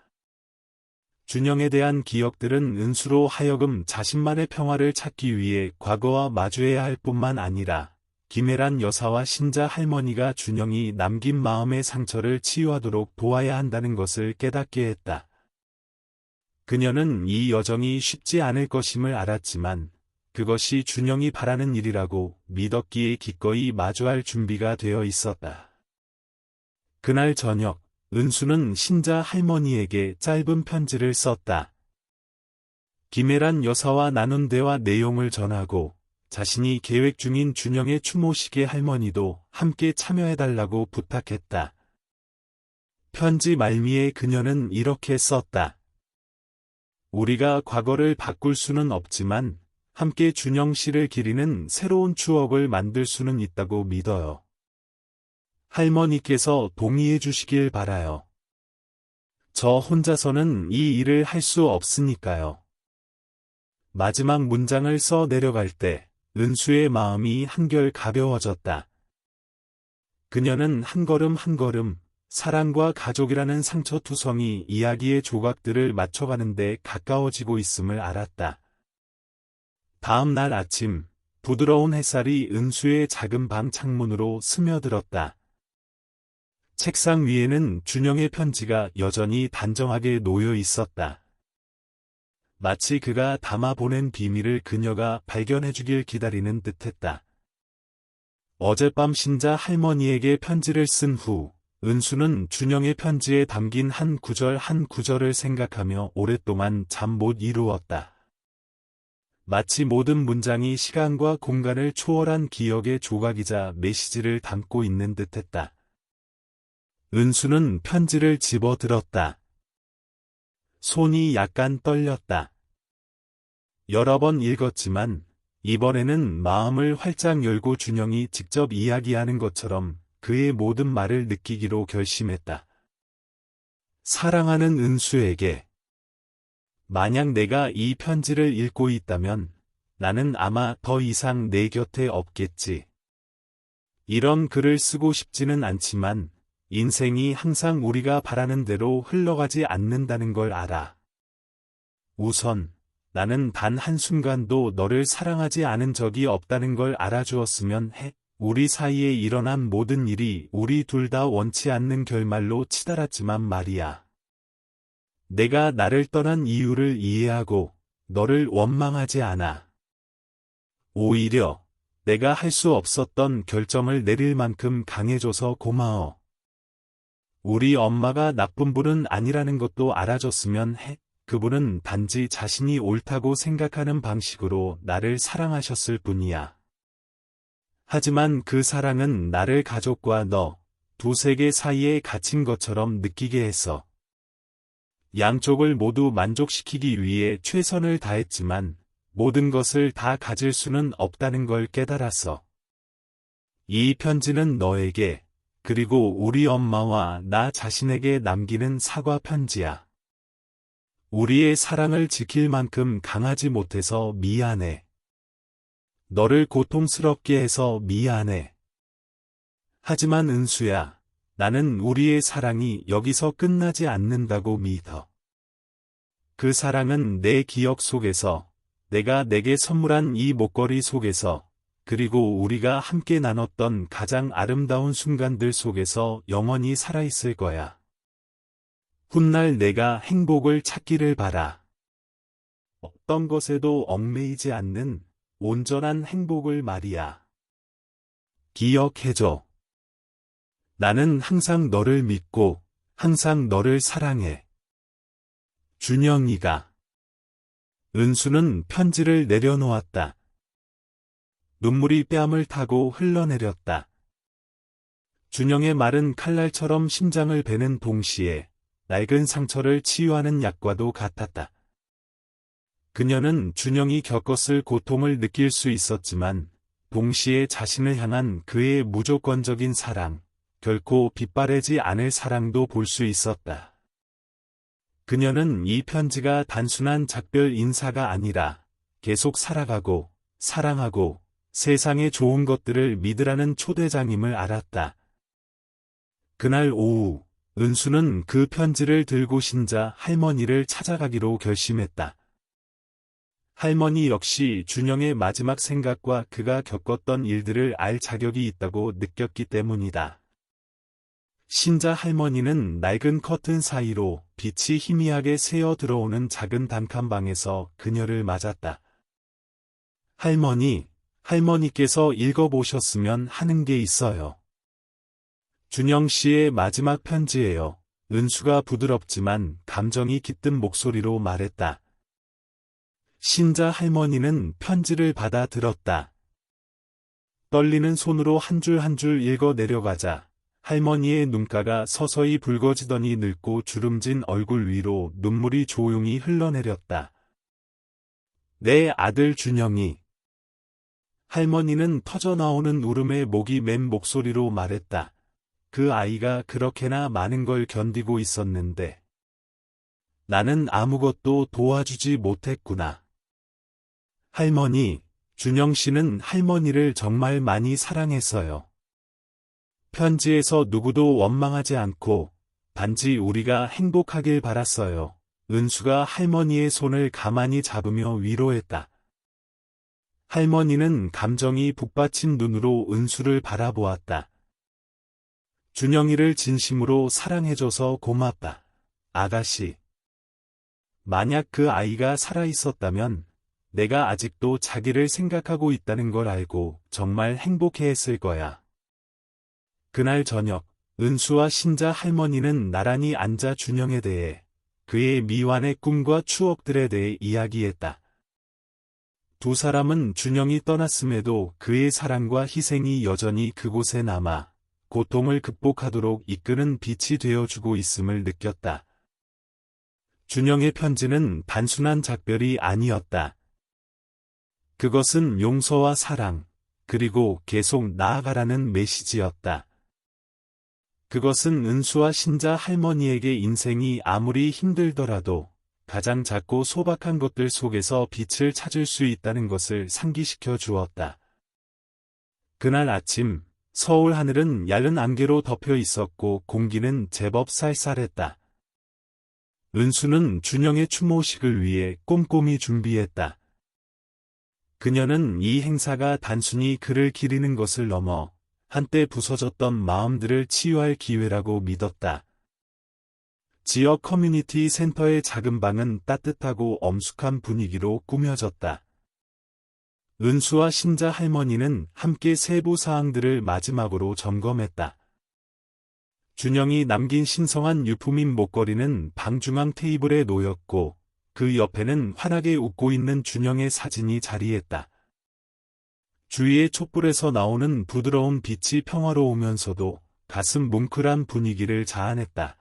준영에 대한 기억들은 은수로 하여금 자신만의 평화를 찾기 위해 과거와 마주해야 할 뿐만 아니라 김혜란 여사와 신자 할머니가 준영이 남긴 마음의 상처를 치유하도록 도와야 한다는 것을 깨닫게 했다. 그녀는 이 여정이 쉽지 않을 것임을 알았지만 그것이 준영이 바라는 일이라고 믿었기에 기꺼이 마주할 준비가 되어 있었다. 그날 저녁, 은수는 신자 할머니에게 짧은 편지를 썼다. 김혜란 여사와 나눈 대화 내용을 전하고 자신이 계획 중인 준영의 추모식에 할머니도 함께 참여해달라고 부탁했다. 편지 말미에 그녀는 이렇게 썼다. 우리가 과거를 바꿀 수는 없지만 함께 준영 씨를 기리는 새로운 추억을 만들 수는 있다고 믿어요. 할머니께서 동의해 주시길 바라요. 저 혼자서는 이 일을 할 수 없으니까요. 마지막 문장을 써 내려갈 때 은수의 마음이 한결 가벼워졌다. 그녀는 한 걸음 한 걸음 사랑과 가족이라는 상처투성이 이야기의 조각들을 맞춰가는 데 가까워지고 있음을 알았다. 다음 날 아침, 부드러운 햇살이 은수의 작은 방 창문으로 스며들었다. 책상 위에는 준영의 편지가 여전히 단정하게 놓여 있었다. 마치 그가 담아 보낸 비밀을 그녀가 발견해주길 기다리는 듯했다. 어젯밤 신자 할머니에게 편지를 쓴 후, 은수는 준영의 편지에 담긴 한 구절 한 구절을 생각하며 오랫동안 잠 못 이루었다. 마치 모든 문장이 시간과 공간을 초월한 기억의 조각이자 메시지를 담고 있는 듯했다. 은수는 편지를 집어들었다. 손이 약간 떨렸다. 여러 번 읽었지만 이번에는 마음을 활짝 열고 준영이 직접 이야기하는 것처럼 그의 모든 말을 느끼기로 결심했다. 사랑하는 은수에게. 만약 내가 이 편지를 읽고 있다면 나는 아마 더 이상 내 곁에 없겠지. 이런 글을 쓰고 싶지는 않지만 인생이 항상 우리가 바라는 대로 흘러가지 않는다는 걸 알아. 우선 나는 단 한순간도 너를 사랑하지 않은 적이 없다는 걸 알아주었으면 해. 우리 사이에 일어난 모든 일이 우리 둘 다 원치 않는 결말로 치달았지만 말이야. 내가 나를 떠난 이유를 이해하고 너를 원망하지 않아. 오히려 내가 할 수 없었던 결정을 내릴 만큼 강해져서 고마워. 우리 엄마가 나쁜 분은 아니라는 것도 알아줬으면 해. 그분은 단지 자신이 옳다고 생각하는 방식으로 나를 사랑하셨을 뿐이야. 하지만 그 사랑은 나를 가족과 너, 두 세계 사이에 갇힌 것처럼 느끼게 했어. 양쪽을 모두 만족시키기 위해 최선을 다했지만 모든 것을 다 가질 수는 없다는 걸 깨달았어. 이 편지는 너에게, 그리고 우리 엄마와 나 자신에게 남기는 사과 편지야. 우리의 사랑을 지킬 만큼 강하지 못해서 미안해. 너를 고통스럽게 해서 미안해. 하지만 은수야, 나는 우리의 사랑이 여기서 끝나지 않는다고 믿어. 그 사랑은 내 기억 속에서, 내가 내게 선물한 이 목걸이 속에서, 그리고 우리가 함께 나눴던 가장 아름다운 순간들 속에서 영원히 살아있을 거야. 훗날 내가 행복을 찾기를 바라. 어떤 것에도 얽매이지 않는 온전한 행복을 말이야. 기억해줘. 나는 항상 너를 믿고 항상 너를 사랑해. 준영이가. 은수는 편지를 내려놓았다. 눈물이 뺨을 타고 흘러내렸다. 준영의 말은 칼날처럼 심장을 베는 동시에 낡은 상처를 치유하는 약과도 같았다. 그녀는 준영이 겪었을 고통을 느낄 수 있었지만 동시에 자신을 향한 그의 무조건적인 사랑, 결코 빗바래지 않을 사랑도 볼 수 있었다. 그녀는 이 편지가 단순한 작별 인사가 아니라 계속 살아가고 사랑하고 세상의 좋은 것들을 믿으라는 초대장임을 알았다. 그날 오후, 은수는 그 편지를 들고 신자 할머니를 찾아가기로 결심했다. 할머니 역시 준영의 마지막 생각과 그가 겪었던 일들을 알 자격이 있다고 느꼈기 때문이다. 신자 할머니는 낡은 커튼 사이로 빛이 희미하게 새어 들어오는 작은 단칸방에서 그녀를 맞았다. 할머니, 할머니께서 읽어보셨으면 하는 게 있어요. 준영 씨의 마지막 편지예요. 은수가 부드럽지만 감정이 깃든 목소리로 말했다. 신자 할머니는 편지를 받아 들었다. 떨리는 손으로 한 줄 한 줄 읽어 내려가자 할머니의 눈가가 서서히 붉어지더니 늙고 주름진 얼굴 위로 눈물이 조용히 흘러내렸다. 내 아들 준영이. 할머니는 터져나오는 울음에 목이 맨 목소리로 말했다. 그 아이가 그렇게나 많은 걸 견디고 있었는데 나는 아무것도 도와주지 못했구나. 할머니, 준영 씨는 할머니를 정말 많이 사랑했어요. 편지에서 누구도 원망하지 않고 단지 우리가 행복하길 바랐어요. 은수가 할머니의 손을 가만히 잡으며 위로했다. 할머니는 감정이 북받친 눈으로 은수를 바라보았다. 준영이를 진심으로 사랑해줘서 고맙다. 아가씨. 만약 그 아이가 살아있었다면 내가 아직도 자기를 생각하고 있다는 걸 알고 정말 행복해했을 거야. 그날 저녁, 은수와 신자 할머니는 나란히 앉아 준영에 대해, 그의 미완의 꿈과 추억들에 대해 이야기했다. 두 사람은 준영이 떠났음에도 그의 사랑과 희생이 여전히 그곳에 남아 고통을 극복하도록 이끄는 빛이 되어주고 있음을 느꼈다. 준영의 편지는 단순한 작별이 아니었다. 그것은 용서와 사랑, 그리고 계속 나아가라는 메시지였다. 그것은 은수와 신자 할머니에게 인생이 아무리 힘들더라도 가장 작고 소박한 것들 속에서 빛을 찾을 수 있다는 것을 상기시켜 주었다. 그날 아침, 서울 하늘은 얇은 안개로 덮여 있었고 공기는 제법 쌀쌀했다. 은수는 준영의 추모식을 위해 꼼꼼히 준비했다. 그녀는 이 행사가 단순히 그를 기리는 것을 넘어 한때 부서졌던 마음들을 치유할 기회라고 믿었다. 지역 커뮤니티 센터의 작은 방은 따뜻하고 엄숙한 분위기로 꾸며졌다. 은수와 신자 할머니는 함께 세부 사항들을 마지막으로 점검했다. 준영이 남긴 신성한 유품인 목걸이는 방중앙 테이블에 놓였고 그 옆에는 환하게 웃고 있는 준영의 사진이 자리했다. 주위의 촛불에서 나오는 부드러운 빛이 평화로우면서도 가슴 뭉클한 분위기를 자아냈다.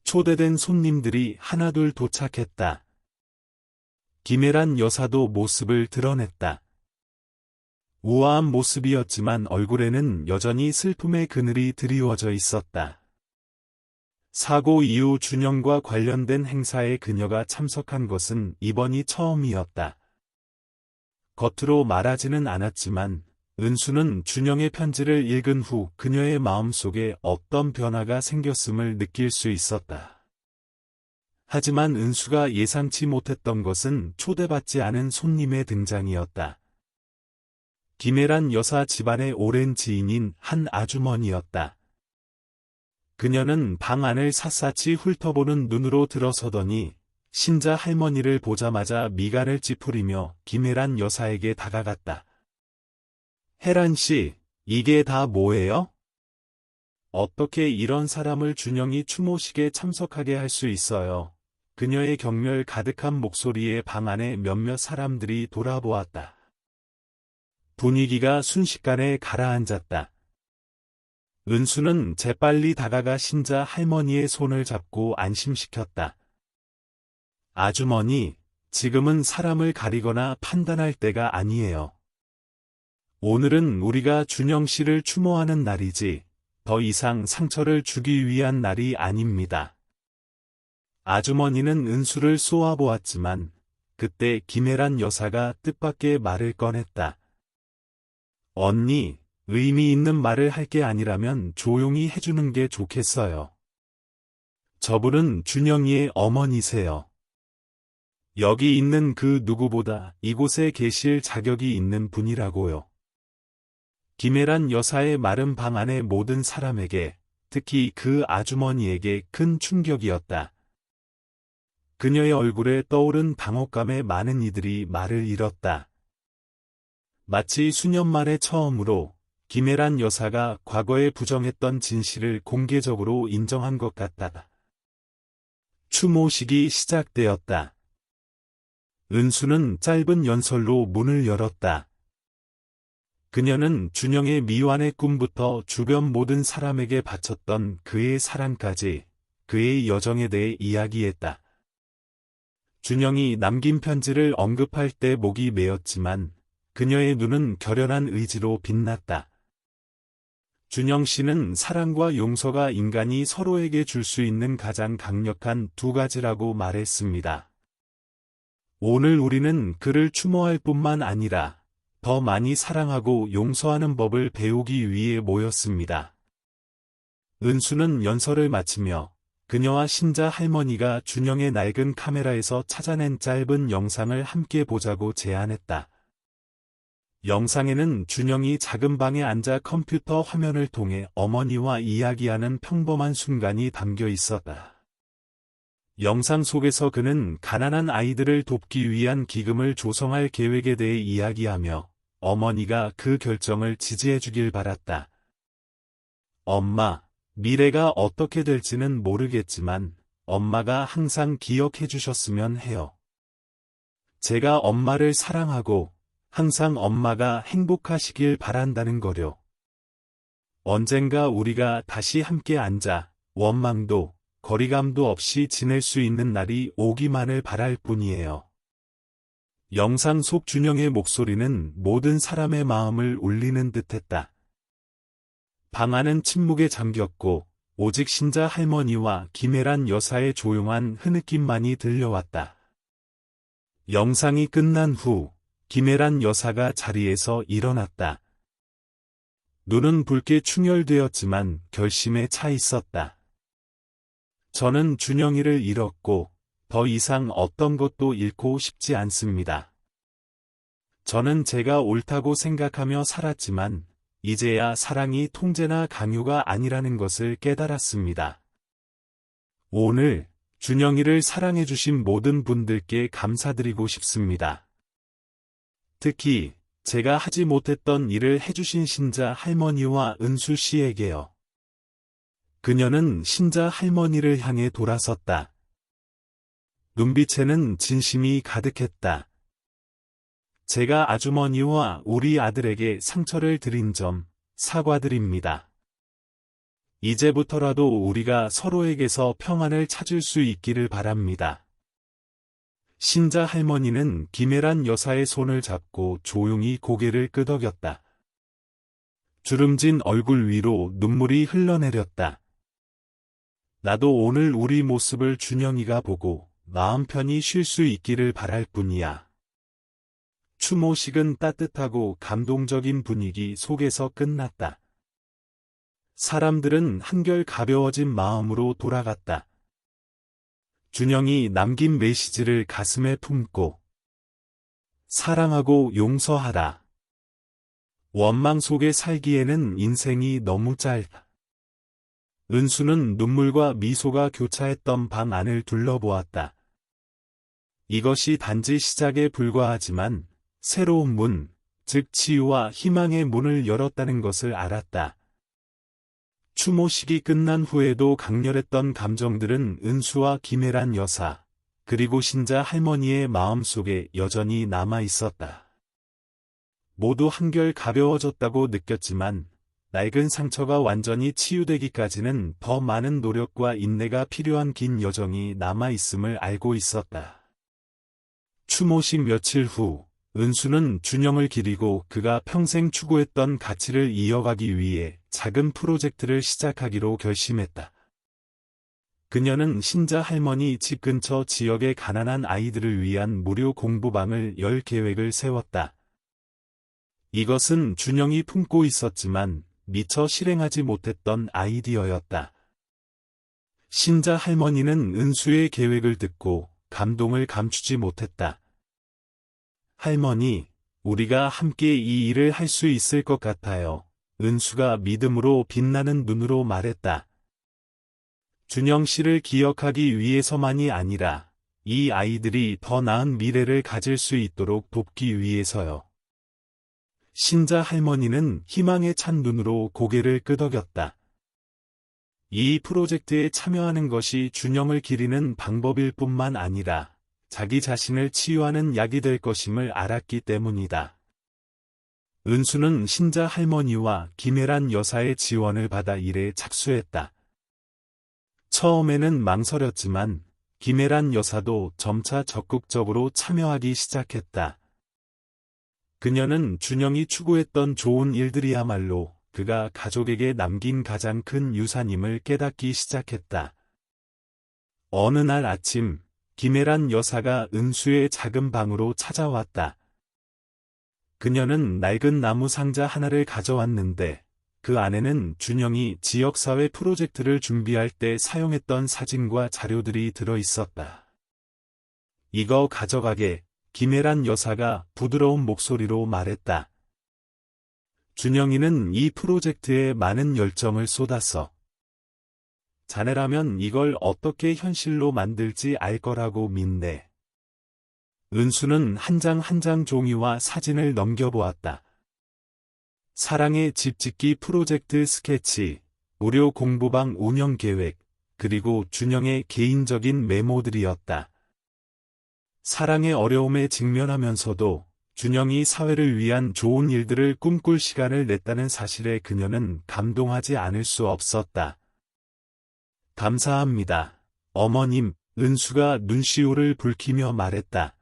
초대된 손님들이 하나둘 도착했다. 김혜란 여사도 모습을 드러냈다. 우아한 모습이었지만 얼굴에는 여전히 슬픔의 그늘이 드리워져 있었다. 사고 이후 준영과 관련된 행사에 그녀가 참석한 것은 이번이 처음이었다. 겉으로 말하지는 않았지만 은수는 준영의 편지를 읽은 후 그녀의 마음속에 어떤 변화가 생겼음을 느낄 수 있었다. 하지만 은수가 예상치 못했던 것은 초대받지 않은 손님의 등장이었다. 김애란 여사 집안의 오랜 지인인 한 아주머니였다. 그녀는 방 안을 샅샅이 훑어보는 눈으로 들어서더니 신자 할머니를 보자마자 미간을 찌푸리며 김애란 여사에게 다가갔다. 혜란 씨, 이게 다 뭐예요? 어떻게 이런 사람을 준영이 추모식에 참석하게 할 수 있어요? 그녀의 경멸 가득한 목소리에 방 안에 몇몇 사람들이 돌아보았다. 분위기가 순식간에 가라앉았다. 은수는 재빨리 다가가 신자 할머니의 손을 잡고 안심시켰다. 아주머니, 지금은 사람을 가리거나 판단할 때가 아니에요. 오늘은 우리가 준영 씨를 추모하는 날이지, 더 이상 상처를 주기 위한 날이 아닙니다. 아주머니는 은수를 쏘아보았지만, 그때 김애란 여사가 뜻밖의 말을 꺼냈다. 언니, 의미 있는 말을 할 게 아니라면 조용히 해주는 게 좋겠어요. 저분은 준영이의 어머니세요. 여기 있는 그 누구보다 이곳에 계실 자격이 있는 분이라고요. 김애란 여사의 말은 방 안의 모든 사람에게, 특히 그 아주머니에게 큰 충격이었다. 그녀의 얼굴에 떠오른 당혹감에 많은 이들이 말을 잃었다. 마치 수년 만에 처음으로 김애란 여사가 과거에 부정했던 진실을 공개적으로 인정한 것 같다. 추모식이 시작되었다. 은수는 짧은 연설로 문을 열었다. 그녀는 준영의 미완의 꿈부터 주변 모든 사람에게 바쳤던 그의 사랑까지, 그의 여정에 대해 이야기했다. 준영이 남긴 편지를 언급할 때 목이 메었지만 그녀의 눈은 결연한 의지로 빛났다. 준영 씨는 사랑과 용서가 인간이 서로에게 줄 수 있는 가장 강력한 두 가지라고 말했습니다. 오늘 우리는 그를 추모할 뿐만 아니라 더 많이 사랑하고 용서하는 법을 배우기 위해 모였습니다. 은수는 연설을 마치며 그녀와 신자 할머니가 준영의 낡은 카메라에서 찾아낸 짧은 영상을 함께 보자고 제안했다. 영상에는 준영이 작은 방에 앉아 컴퓨터 화면을 통해 어머니와 이야기하는 평범한 순간이 담겨 있었다. 영상 속에서 그는 가난한 아이들을 돕기 위한 기금을 조성할 계획에 대해 이야기하며 어머니가 그 결정을 지지해 주길 바랐다. 엄마, 미래가 어떻게 될지는 모르겠지만 엄마가 항상 기억해 주셨으면 해요. 제가 엄마를 사랑하고 항상 엄마가 행복하시길 바란다는 거려. 언젠가 우리가 다시 함께 앉아 원망도 거리감도 없이 지낼 수 있는 날이 오기만을 바랄 뿐이에요. 영상 속 준영의 목소리는 모든 사람의 마음을 울리는 듯했다. 방 안은 침묵에 잠겼고 오직 신자 할머니와 김애란 여사의 조용한 흐느낌만이 들려왔다. 영상이 끝난 후 김애란 여사가 자리에서 일어났다. 눈은 붉게 충혈되었지만 결심에 차 있었다. 저는 준영이를 잃었고 더 이상 어떤 것도 잃고 싶지 않습니다. 저는 제가 옳다고 생각하며 살았지만 이제야 사랑이 통제나 강요가 아니라는 것을 깨달았습니다. 오늘 준영이를 사랑해주신 모든 분들께 감사드리고 싶습니다. 특히 제가 하지 못했던 일을 해주신 신자 할머니와 은수 씨에게요. 그녀는 신자 할머니를 향해 돌아섰다. 눈빛에는 진심이 가득했다. 제가 아주머니와 우리 아들에게 상처를 드린 점 사과드립니다. 이제부터라도 우리가 서로에게서 평안을 찾을 수 있기를 바랍니다. 신자 할머니는 김애란 여사의 손을 잡고 조용히 고개를 끄덕였다. 주름진 얼굴 위로 눈물이 흘러내렸다. 나도 오늘 우리 모습을 준영이가 보고 마음 편히 쉴 수 있기를 바랄 뿐이야. 추모식은 따뜻하고 감동적인 분위기 속에서 끝났다. 사람들은 한결 가벼워진 마음으로 돌아갔다. 준영이 남긴 메시지를 가슴에 품고 사랑하고 용서하라. 원망 속에 살기에는 인생이 너무 짧아. 은수는 눈물과 미소가 교차했던 방 안을 둘러보았다. 이것이 단지 시작에 불과하지만 새로운 문, 즉 치유와 희망의 문을 열었다는 것을 알았다. 추모식이 끝난 후에도 강렬했던 감정들은 은수와 김혜란 여사, 그리고 신자 할머니의 마음속에 여전히 남아 있었다. 모두 한결 가벼워졌다고 느꼈지만 낡은 상처가 완전히 치유되기까지는 더 많은 노력과 인내가 필요한 긴 여정이 남아 있음을 알고 있었다. 추모식 며칠 후, 은수는 준영을 기리고 그가 평생 추구했던 가치를 이어가기 위해 작은 프로젝트를 시작하기로 결심했다. 그녀는 신자 할머니 집 근처 지역의 가난한 아이들을 위한 무료 공부방을 열 계획을 세웠다. 이것은 준영이 품고 있었지만 미처 실행하지 못했던 아이디어였다. 신자 할머니는 은수의 계획을 듣고 감동을 감추지 못했다. 할머니, 우리가 함께 이 일을 할 수 있을 것 같아요. 은수가 믿음으로 빛나는 눈으로 말했다. 준영 씨를 기억하기 위해서만이 아니라 이 아이들이 더 나은 미래를 가질 수 있도록 돕기 위해서요. 신자 할머니는 희망에 찬 눈으로 고개를 끄덕였다. 이 프로젝트에 참여하는 것이 준영을 기리는 방법일 뿐만 아니라 자기 자신을 치유하는 약이 될 것임을 알았기 때문이다. 은수는 신자 할머니와 김혜란 여사의 지원을 받아 일에 착수했다. 처음에는 망설였지만 김혜란 여사도 점차 적극적으로 참여하기 시작했다. 그녀는 준영이 추구했던 좋은 일들이야말로 그가 가족에게 남긴 가장 큰 유산임을 깨닫기 시작했다. 어느 날 아침, 김혜란 여사가 은수의 작은 방으로 찾아왔다. 그녀는 낡은 나무 상자 하나를 가져왔는데 그 안에는 준영이 지역사회 프로젝트를 준비할 때 사용했던 사진과 자료들이 들어 있었다. 이거 가져가게. 김혜란 여사가 부드러운 목소리로 말했다. 준영이는 이 프로젝트에 많은 열정을 쏟았어. 자네라면 이걸 어떻게 현실로 만들지 알 거라고 믿네. 은수는 한 장 한 장 종이와 사진을 넘겨보았다. 사랑의 집 짓기 프로젝트 스케치, 무료 공부방 운영 계획, 그리고 준영의 개인적인 메모들이었다. 사랑의 어려움에 직면하면서도 준영이 사회를 위한 좋은 일들을 꿈꿀 시간을 냈다는 사실에 그녀는 감동하지 않을 수 없었다. 감사합니다. 어머님, 은수가 눈시울을 붉히며 말했다.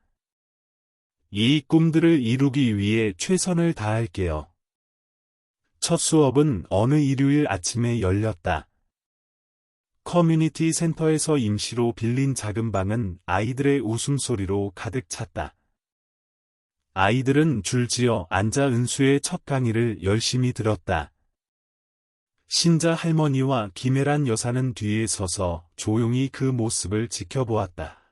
이 꿈들을 이루기 위해 최선을 다할게요. 첫 수업은 어느 일요일 아침에 열렸다. 커뮤니티 센터에서 임시로 빌린 작은 방은 아이들의 웃음소리로 가득 찼다. 아이들은 줄지어 앉아 은수의 첫 강의를 열심히 들었다. 신자 할머니와 김혜란 여사는 뒤에 서서 조용히 그 모습을 지켜보았다.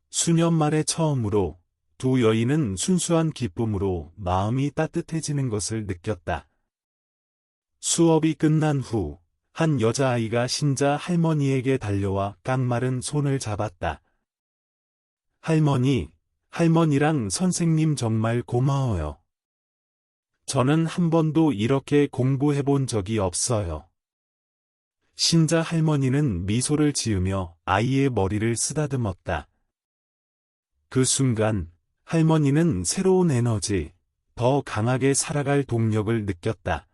수년 만에 처음으로 두 여인은 순수한 기쁨으로 마음이 따뜻해지는 것을 느꼈다. 수업이 끝난 후 한 여자아이가 신자 할머니에게 달려와 깡마른 손을 잡았다. 할머니, 할머니랑 선생님 정말 고마워요. 저는 한 번도 이렇게 공부해 본 적이 없어요. 신자 할머니는 미소를 지으며 아이의 머리를 쓰다듬었다. 그 순간 할머니는 새로운 에너지, 더 강하게 살아갈 동력을 느꼈다.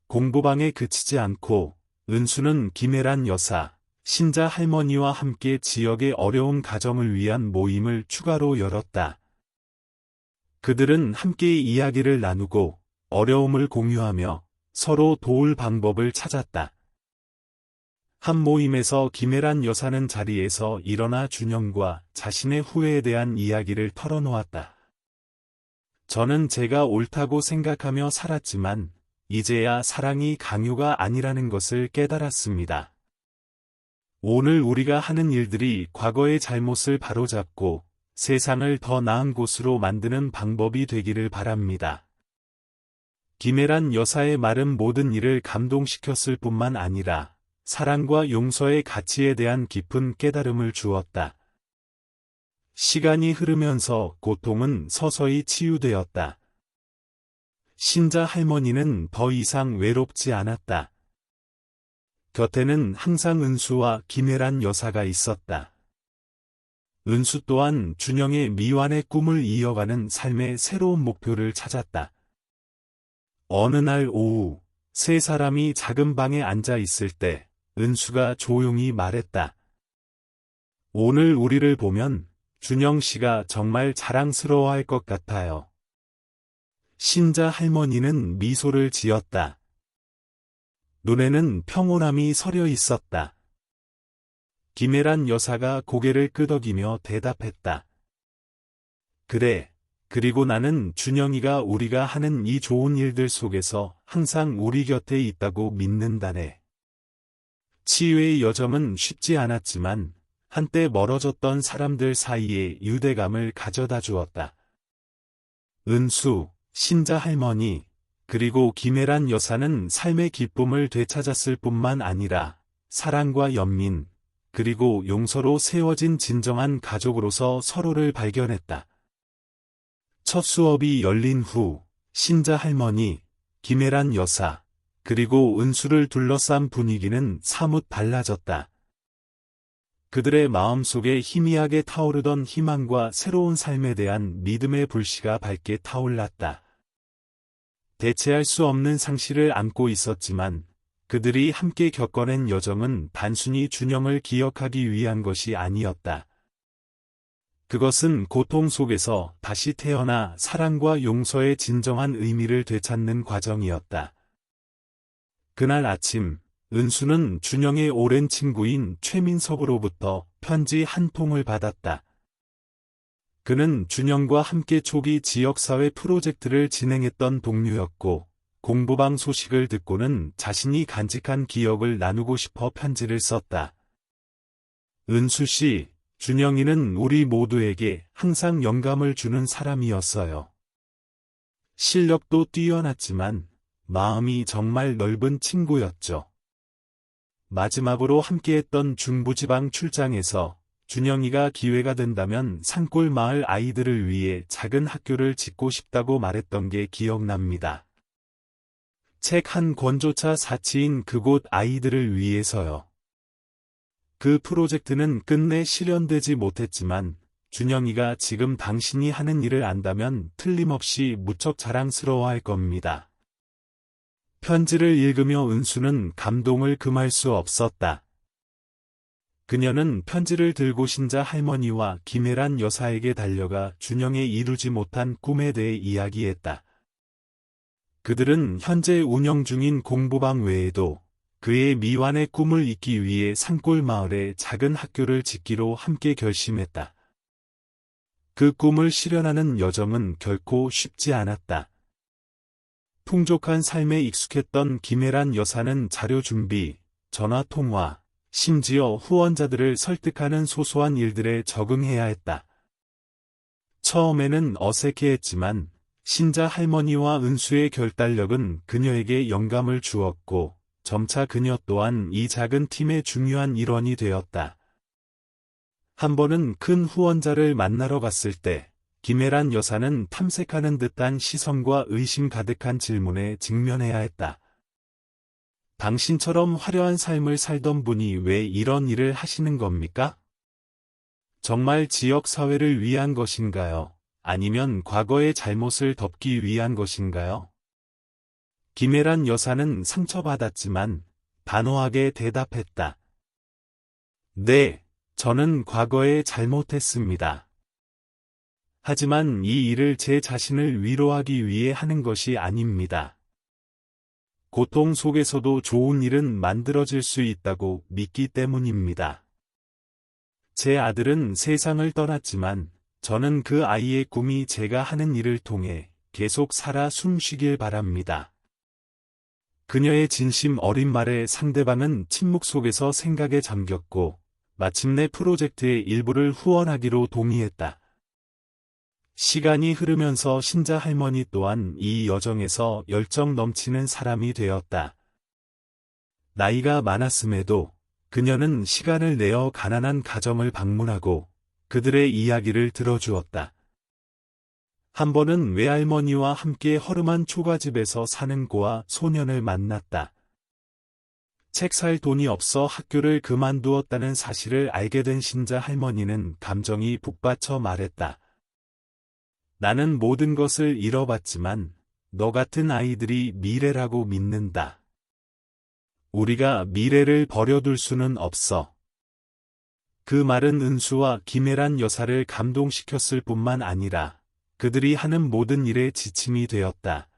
공부방에 그치지 않고 은수는 김혜란 여사, 신자 할머니와 함께 지역의 어려운 가정을 위한 모임을 추가로 열었다. 그들은 함께 이야기를 나누고 어려움을 공유하며 서로 도울 방법을 찾았다. 한 모임에서 김혜란 여사는 자리에서 일어나 준영과 자신의 후회에 대한 이야기를 털어놓았다. 저는 제가 옳다고 생각하며 살았지만 이제야 사랑이 강요가 아니라는 것을 깨달았습니다. 오늘 우리가 하는 일들이 과거의 잘못을 바로잡고 세상을 더 나은 곳으로 만드는 방법이 되기를 바랍니다. 김애란 여사의 말은 모든 일을 감동시켰을 뿐만 아니라 사랑과 용서의 가치에 대한 깊은 깨달음을 주었다. 시간이 흐르면서 고통은 서서히 치유되었다. 신자 할머니는 더 이상 외롭지 않았다. 곁에는 항상 은수와 김애란 여사가 있었다. 은수 또한 준영의 미완의 꿈을 이어가는 삶의 새로운 목표를 찾았다. 어느 날 오후, 세 사람이 작은 방에 앉아 있을 때 은수가 조용히 말했다. 오늘 우리를 보면 준영 씨가 정말 자랑스러워할 것 같아요. 신자 할머니는 미소를 지었다. 눈에는 평온함이 서려 있었다. 김애란 여사가 고개를 끄덕이며 대답했다. 그래, 그리고 나는 준영이가 우리가 하는 이 좋은 일들 속에서 항상 우리 곁에 있다고 믿는다네. 치유의 여정은 쉽지 않았지만 한때 멀어졌던 사람들 사이에 유대감을 가져다 주었다. 은수, 신자 할머니, 그리고 김애란 여사는 삶의 기쁨을 되찾았을 뿐만 아니라 사랑과 연민, 그리고 용서로 세워진 진정한 가족으로서 서로를 발견했다. 첫 수업이 열린 후 신자 할머니, 김애란 여사, 그리고 은수를 둘러싼 분위기는 사뭇 달라졌다. 그들의 마음속에 희미하게 타오르던 희망과 새로운 삶에 대한 믿음의 불씨가 밝게 타올랐다. 대체할 수 없는 상실을 안고 있었지만 그들이 함께 겪어낸 여정은 단순히 준영을 기억하기 위한 것이 아니었다. 그것은 고통 속에서 다시 태어나 사랑과 용서의 진정한 의미를 되찾는 과정이었다. 그날 아침, 은수는 준영의 오랜 친구인 최민석으로부터 편지 한 통을 받았다. 그는 준영과 함께 초기 지역사회 프로젝트를 진행했던 동료였고, 공부방 소식을 듣고는 자신이 간직한 기억을 나누고 싶어 편지를 썼다. 은수 씨, 준영이는 우리 모두에게 항상 영감을 주는 사람이었어요. 실력도 뛰어났지만 마음이 정말 넓은 친구였죠. 마지막으로 함께했던 중부지방 출장에서 준영이가 기회가 된다면 산골 마을 아이들을 위해 작은 학교를 짓고 싶다고 말했던 게 기억납니다. 책 한 권조차 사치인 그곳 아이들을 위해서요. 그 프로젝트는 끝내 실현되지 못했지만 준영이가 지금 당신이 하는 일을 안다면 틀림없이 무척 자랑스러워할 겁니다. 편지를 읽으며 은수는 감동을 금할 수 없었다. 그녀는 편지를 들고 신자 할머니와 김애란 여사에게 달려가 준영의 이루지 못한 꿈에 대해 이야기했다. 그들은 현재 운영 중인 공부방 외에도 그의 미완의 꿈을 잇기 위해 산골 마을에 작은 학교를 짓기로 함께 결심했다. 그 꿈을 실현하는 여정은 결코 쉽지 않았다. 풍족한 삶에 익숙했던 김애란 여사는 자료 준비, 전화 통화, 심지어 후원자들을 설득하는 소소한 일들에 적응해야 했다. 처음에는 어색해했지만 신자 할머니와 은수의 결단력은 그녀에게 영감을 주었고 점차 그녀 또한 이 작은 팀의 중요한 일원이 되었다. 한 번은 큰 후원자를 만나러 갔을 때 김애란 여사는 탐색하는 듯한 시선과 의심 가득한 질문에 직면해야 했다. 당신처럼 화려한 삶을 살던 분이 왜 이런 일을 하시는 겁니까? 정말 지역 사회를 위한 것인가요? 아니면 과거의 잘못을 덮기 위한 것인가요? 김애란 여사는 상처받았지만 단호하게 대답했다. 네, 저는 과거에 잘못했습니다. 하지만 이 일을 제 자신을 위로하기 위해 하는 것이 아닙니다. 고통 속에서도 좋은 일은 만들어질 수 있다고 믿기 때문입니다. 제 아들은 세상을 떠났지만 저는 그 아이의 꿈이 제가 하는 일을 통해 계속 살아 숨쉬길 바랍니다. 그녀의 진심 어린 말에 상대방은 침묵 속에서 생각에 잠겼고, 마침내 프로젝트의 일부를 후원하기로 동의했다. 시간이 흐르면서 신자 할머니 또한 이 여정에서 열정 넘치는 사람이 되었다. 나이가 많았음에도 그녀는 시간을 내어 가난한 가정을 방문하고 그들의 이야기를 들어주었다. 한 번은 외할머니와 함께 허름한 초가집에서 사는 고아 소년을 만났다. 책 살 돈이 없어 학교를 그만두었다는 사실을 알게 된 신자 할머니는 감정이 북받쳐 말했다. 나는 모든 것을 잃어봤지만 너 같은 아이들이 미래라고 믿는다. 우리가 미래를 버려둘 수는 없어. 그 말은 은수와 김애란 여사를 감동시켰을 뿐만 아니라 그들이 하는 모든 일에 지침이 되었다.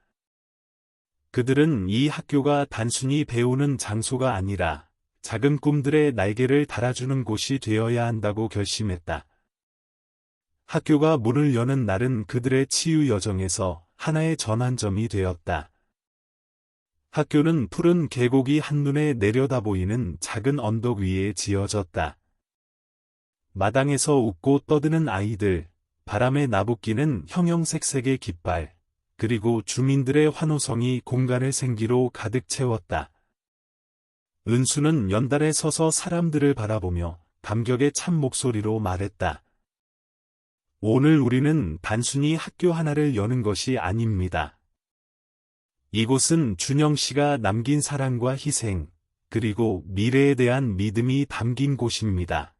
그들은 이 학교가 단순히 배우는 장소가 아니라 작은 꿈들의 날개를 달아주는 곳이 되어야 한다고 결심했다. 학교가 문을 여는 날은 그들의 치유 여정에서 하나의 전환점이 되었다. 학교는 푸른 계곡이 한눈에 내려다보이는 작은 언덕 위에 지어졌다. 마당에서 웃고 떠드는 아이들, 바람에 나부끼는 형형색색의 깃발, 그리고 주민들의 환호성이 공간을 생기로 가득 채웠다. 은수는 연단에 서서 사람들을 바라보며 감격의 참 목소리로 말했다. 오늘 우리는 단순히 학교 하나를 여는 것이 아닙니다. 이곳은 준영 씨가 남긴 사랑과 희생, 그리고 미래에 대한 믿음이 담긴 곳입니다.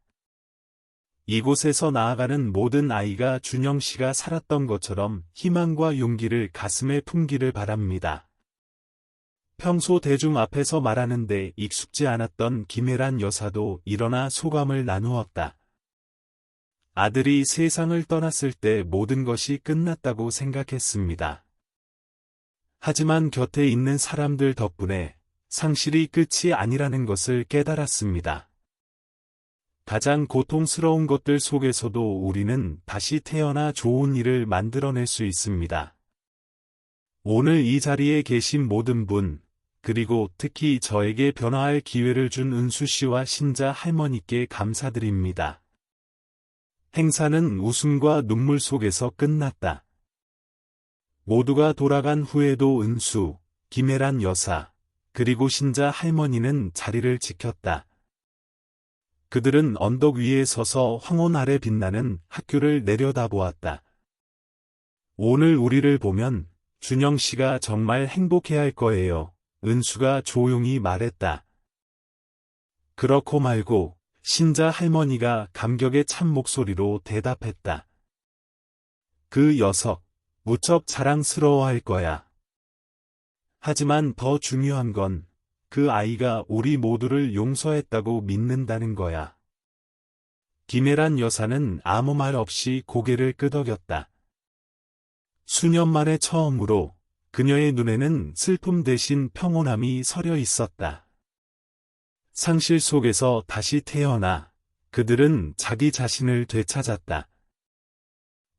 이곳에서 나아가는 모든 아이가 준영 씨가 살았던 것처럼 희망과 용기를 가슴에 품기를 바랍니다. 평소 대중 앞에서 말하는데 익숙지 않았던 김애란 여사도 일어나 소감을 나누었다. 아들이 세상을 떠났을 때 모든 것이 끝났다고 생각했습니다. 하지만 곁에 있는 사람들 덕분에 상실이 끝이 아니라는 것을 깨달았습니다. 가장 고통스러운 것들 속에서도 우리는 다시 태어나 좋은 일을 만들어낼 수 있습니다. 오늘 이 자리에 계신 모든 분, 그리고 특히 저에게 변화할 기회를 준 은수 씨와 신자 할머니께 감사드립니다. 행사는 웃음과 눈물 속에서 끝났다. 모두가 돌아간 후에도 은수, 김애란 여사, 그리고 신자 할머니는 자리를 지켰다. 그들은 언덕 위에 서서 황혼 아래 빛나는 학교를 내려다보았다. 오늘 우리를 보면 준영 씨가 정말 행복해할 거예요. 은수가 조용히 말했다. 그렇고 말고 신자 할머니가 감격의 참 목소리로 대답했다. 그 녀석, 무척 자랑스러워할 거야. 하지만 더 중요한 건 그 아이가 우리 모두를 용서했다고 믿는다는 거야. 김애란 여사는 아무 말 없이 고개를 끄덕였다. 수년 만에 처음으로 그녀의 눈에는 슬픔 대신 평온함이 서려 있었다. 상실 속에서 다시 태어나 그들은 자기 자신을 되찾았다.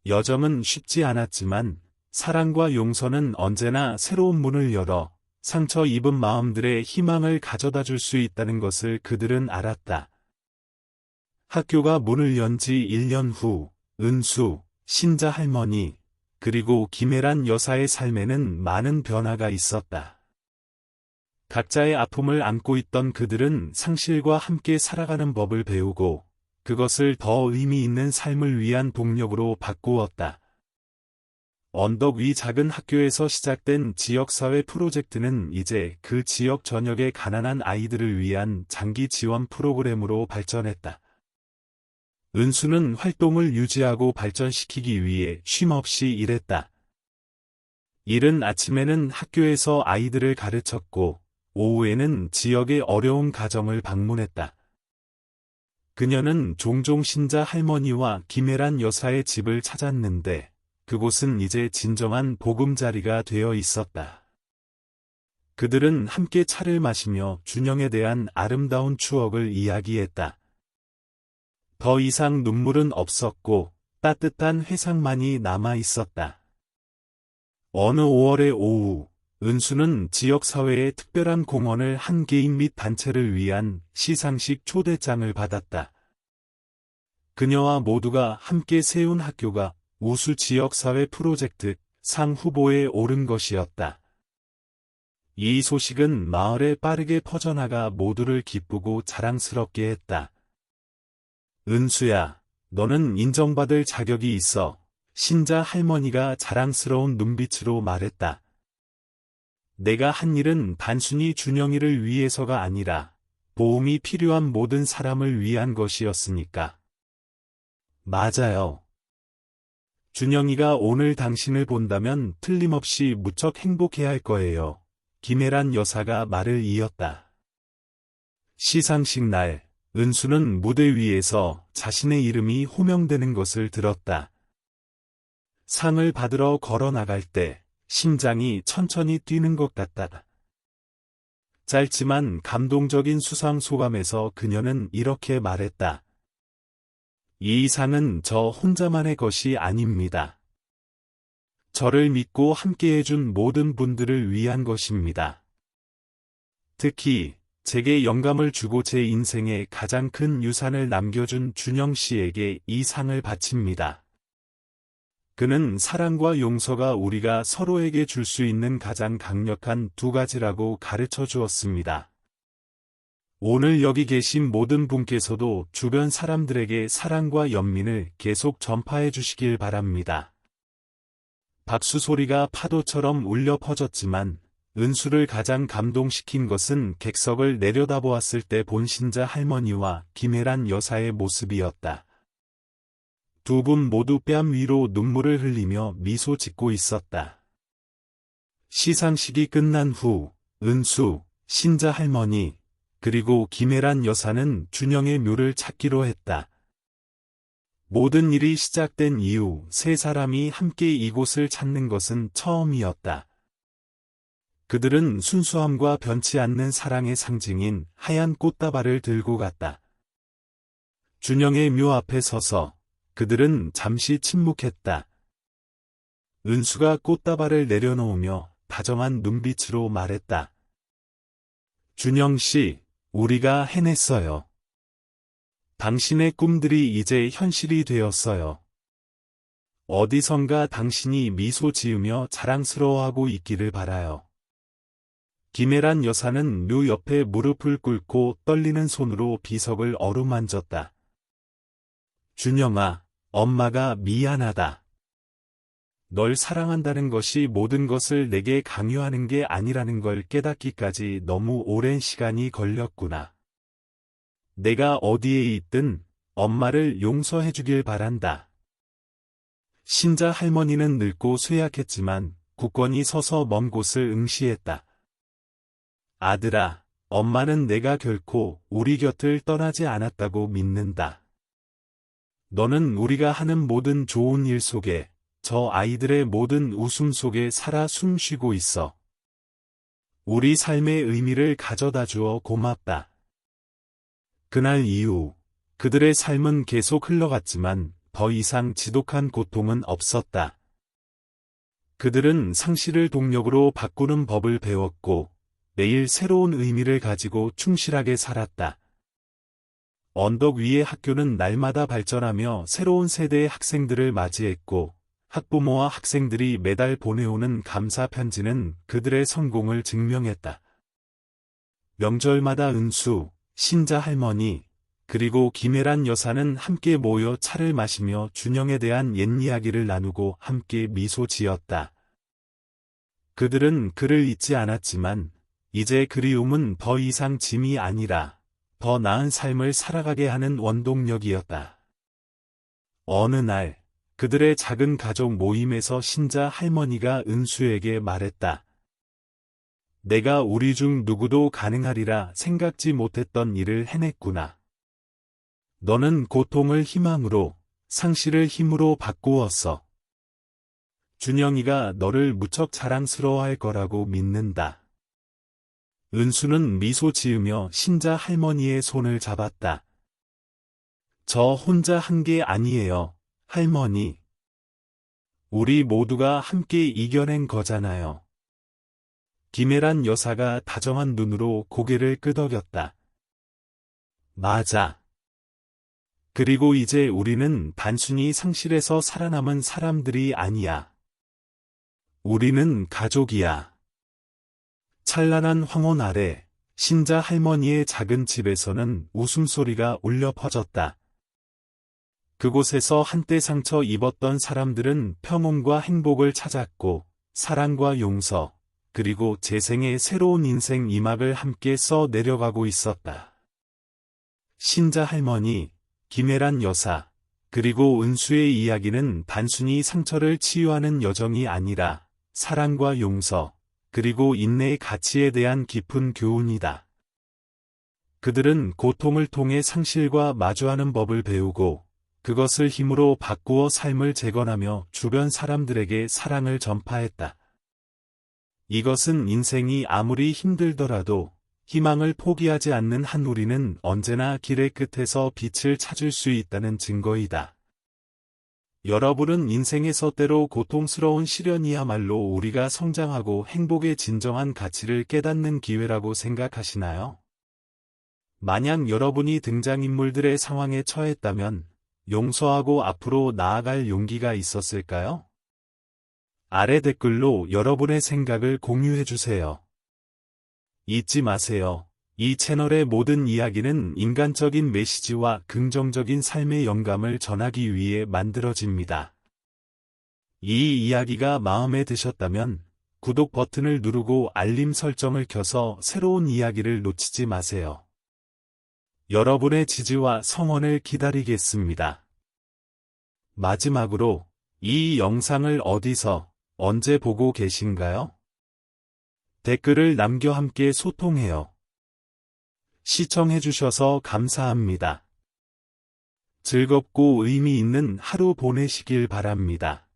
여정은 쉽지 않았지만 사랑과 용서는 언제나 새로운 문을 열어 상처 입은 마음들의 희망을 가져다 줄 수 있다는 것을 그들은 알았다. 학교가 문을 연 지 1년 후, 은수, 신자 할머니, 그리고 김애란 여사의 삶에는 많은 변화가 있었다. 각자의 아픔을 안고 있던 그들은 상실과 함께 살아가는 법을 배우고, 그것을 더 의미 있는 삶을 위한 동력으로 바꾸었다. 언덕 위 작은 학교에서 시작된 지역사회 프로젝트는 이제 그 지역 전역의 가난한 아이들을 위한 장기 지원 프로그램으로 발전했다. 은수는 활동을 유지하고 발전시키기 위해 쉼없이 일했다. 이른 아침에는 학교에서 아이들을 가르쳤고, 오후에는 지역의 어려운 가정을 방문했다. 그녀는 종종 신자 할머니와 김애란 여사의 집을 찾았는데, 그곳은 이제 진정한 보금자리가 되어 있었다. 그들은 함께 차를 마시며 준영에 대한 아름다운 추억을 이야기했다. 더 이상 눈물은 없었고 따뜻한 회상만이 남아 있었다. 어느 5월의 오후, 은수는 지역사회의 특별한 공헌을 한 개인 및 단체를 위한 시상식 초대장을 받았다. 그녀와 모두가 함께 세운 학교가 우수 지역사회 프로젝트 상 후보에 오른 것이었다. 이 소식은 마을에 빠르게 퍼져나가 모두를 기쁘고 자랑스럽게 했다. 은수야, 너는 인정받을 자격이 있어. 신자 할머니가 자랑스러운 눈빛으로 말했다. 내가 한 일은 단순히 준영이를 위해서가 아니라 도움이 필요한 모든 사람을 위한 것이었으니까. 맞아요. 준영이가 오늘 당신을 본다면 틀림없이 무척 행복해할 거예요. 김혜란 여사가 말을 이었다. 시상식 날, 은수는 무대 위에서 자신의 이름이 호명되는 것을 들었다. 상을 받으러 걸어 나갈 때 심장이 천천히 뛰는 것 같다. 짧지만 감동적인 수상 소감에서 그녀는 이렇게 말했다. 이 상은 저 혼자만의 것이 아닙니다. 저를 믿고 함께해준 모든 분들을 위한 것입니다. 특히 제게 영감을 주고 제 인생에 가장 큰 유산을 남겨준 준영 씨에게 이 상을 바칩니다. 그는 사랑과 용서가 우리가 서로에게 줄 수 있는 가장 강력한 두 가지라고 가르쳐 주었습니다. 오늘 여기 계신 모든 분께서도 주변 사람들에게 사랑과 연민을 계속 전파해 주시길 바랍니다. 박수 소리가 파도처럼 울려 퍼졌지만 은수를 가장 감동시킨 것은 객석을 내려다보았을 때 본 신자 할머니와 김혜란 여사의 모습이었다. 두 분 모두 뺨 위로 눈물을 흘리며 미소 짓고 있었다. 시상식이 끝난 후 은수, 신자 할머니, 그리고 김혜란 여사는 준영의 묘를 찾기로 했다. 모든 일이 시작된 이후 세 사람이 함께 이곳을 찾는 것은 처음이었다. 그들은 순수함과 변치 않는 사랑의 상징인 하얀 꽃다발을 들고 갔다. 준영의 묘 앞에 서서 그들은 잠시 침묵했다. 은수가 꽃다발을 내려놓으며 다정한 눈빛으로 말했다. 준영 씨, 우리가 해냈어요. 당신의 꿈들이 이제 현실이 되었어요. 어디선가 당신이 미소 지으며 자랑스러워하고 있기를 바라요. 김혜란 여사는 묘 옆에 무릎을 꿇고 떨리는 손으로 비석을 어루만졌다. 준영아, 엄마가 미안하다. 널 사랑한다는 것이 모든 것을 내게 강요하는 게 아니라는 걸 깨닫기까지 너무 오랜 시간이 걸렸구나. 내가 어디에 있든 엄마를 용서해 주길 바란다. 신자 할머니는 늙고 쇠약했지만 굳건히 서서 먼 곳을 응시했다. 아들아, 엄마는 내가 결코 우리 곁을 떠나지 않았다고 믿는다. 너는 우리가 하는 모든 좋은 일 속에, 저 아이들의 모든 웃음 속에 살아 숨쉬고 있어. 우리 삶의 의미를 가져다 주어 고맙다. 그날 이후 그들의 삶은 계속 흘러갔지만 더 이상 지독한 고통은 없었다. 그들은 상실을 동력으로 바꾸는 법을 배웠고 매일 새로운 의미를 가지고 충실하게 살았다. 언덕 위의 학교는 날마다 발전하며 새로운 세대의 학생들을 맞이했고 학부모와 학생들이 매달 보내오는 감사 편지는 그들의 성공을 증명했다. 명절마다 은수, 신자 할머니, 그리고 김혜란 여사는 함께 모여 차를 마시며 준영에 대한 옛 이야기를 나누고 함께 미소 지었다. 그들은 그를 잊지 않았지만 이제 그리움은 더 이상 짐이 아니라 더 나은 삶을 살아가게 하는 원동력이었다. 어느 날 그들의 작은 가족 모임에서 신자 할머니가 은수에게 말했다. 내가 우리 중 누구도 가능하리라 생각지 못했던 일을 해냈구나. 너는 고통을 희망으로, 상실을 힘으로 바꾸었어. 준영이가 너를 무척 자랑스러워할 거라고 믿는다. 은수는 미소 지으며 신자 할머니의 손을 잡았다. 저 혼자 한 게 아니에요, 할머니. 우리 모두가 함께 이겨낸 거잖아요. 김애란 여사가 다정한 눈으로 고개를 끄덕였다. 맞아. 그리고 이제 우리는 단순히 상실에서 살아남은 사람들이 아니야. 우리는 가족이야. 찬란한 황혼 아래 신자 할머니의 작은 집에서는 웃음소리가 울려 퍼졌다. 그곳에서 한때 상처 입었던 사람들은 평온과 행복을 찾았고 사랑과 용서, 그리고 재생의 새로운 인생 2막을 함께 써 내려가고 있었다. 신자 할머니, 김애란 여사, 그리고 은수의 이야기는 단순히 상처를 치유하는 여정이 아니라 사랑과 용서, 그리고 인내의 가치에 대한 깊은 교훈이다. 그들은 고통을 통해 상실과 마주하는 법을 배우고 그것을 힘으로 바꾸어 삶을 재건하며 주변 사람들에게 사랑을 전파했다. 이것은 인생이 아무리 힘들더라도 희망을 포기하지 않는 한 우리는 언제나 길의 끝에서 빛을 찾을 수 있다는 증거이다. 여러분은 인생에서 때로 고통스러운 시련이야말로 우리가 성장하고 행복의 진정한 가치를 깨닫는 기회라고 생각하시나요? 만약 여러분이 등장인물들의 상황에 처했다면 용서하고 앞으로 나아갈 용기가 있었을까요? 아래 댓글로 여러분의 생각을 공유해주세요. 잊지 마세요. 이 채널의 모든 이야기는 인간적인 메시지와 긍정적인 삶의 영감을 전하기 위해 만들어집니다. 이 이야기가 마음에 드셨다면 구독 버튼을 누르고 알림 설정을 켜서 새로운 이야기를 놓치지 마세요. 여러분의 지지와 성원을 기다리겠습니다. 마지막으로 이 영상을 어디서 언제 보고 계신가요? 댓글을 남겨 함께 소통해요. 시청해주셔서 감사합니다. 즐겁고 의미 있는 하루 보내시길 바랍니다.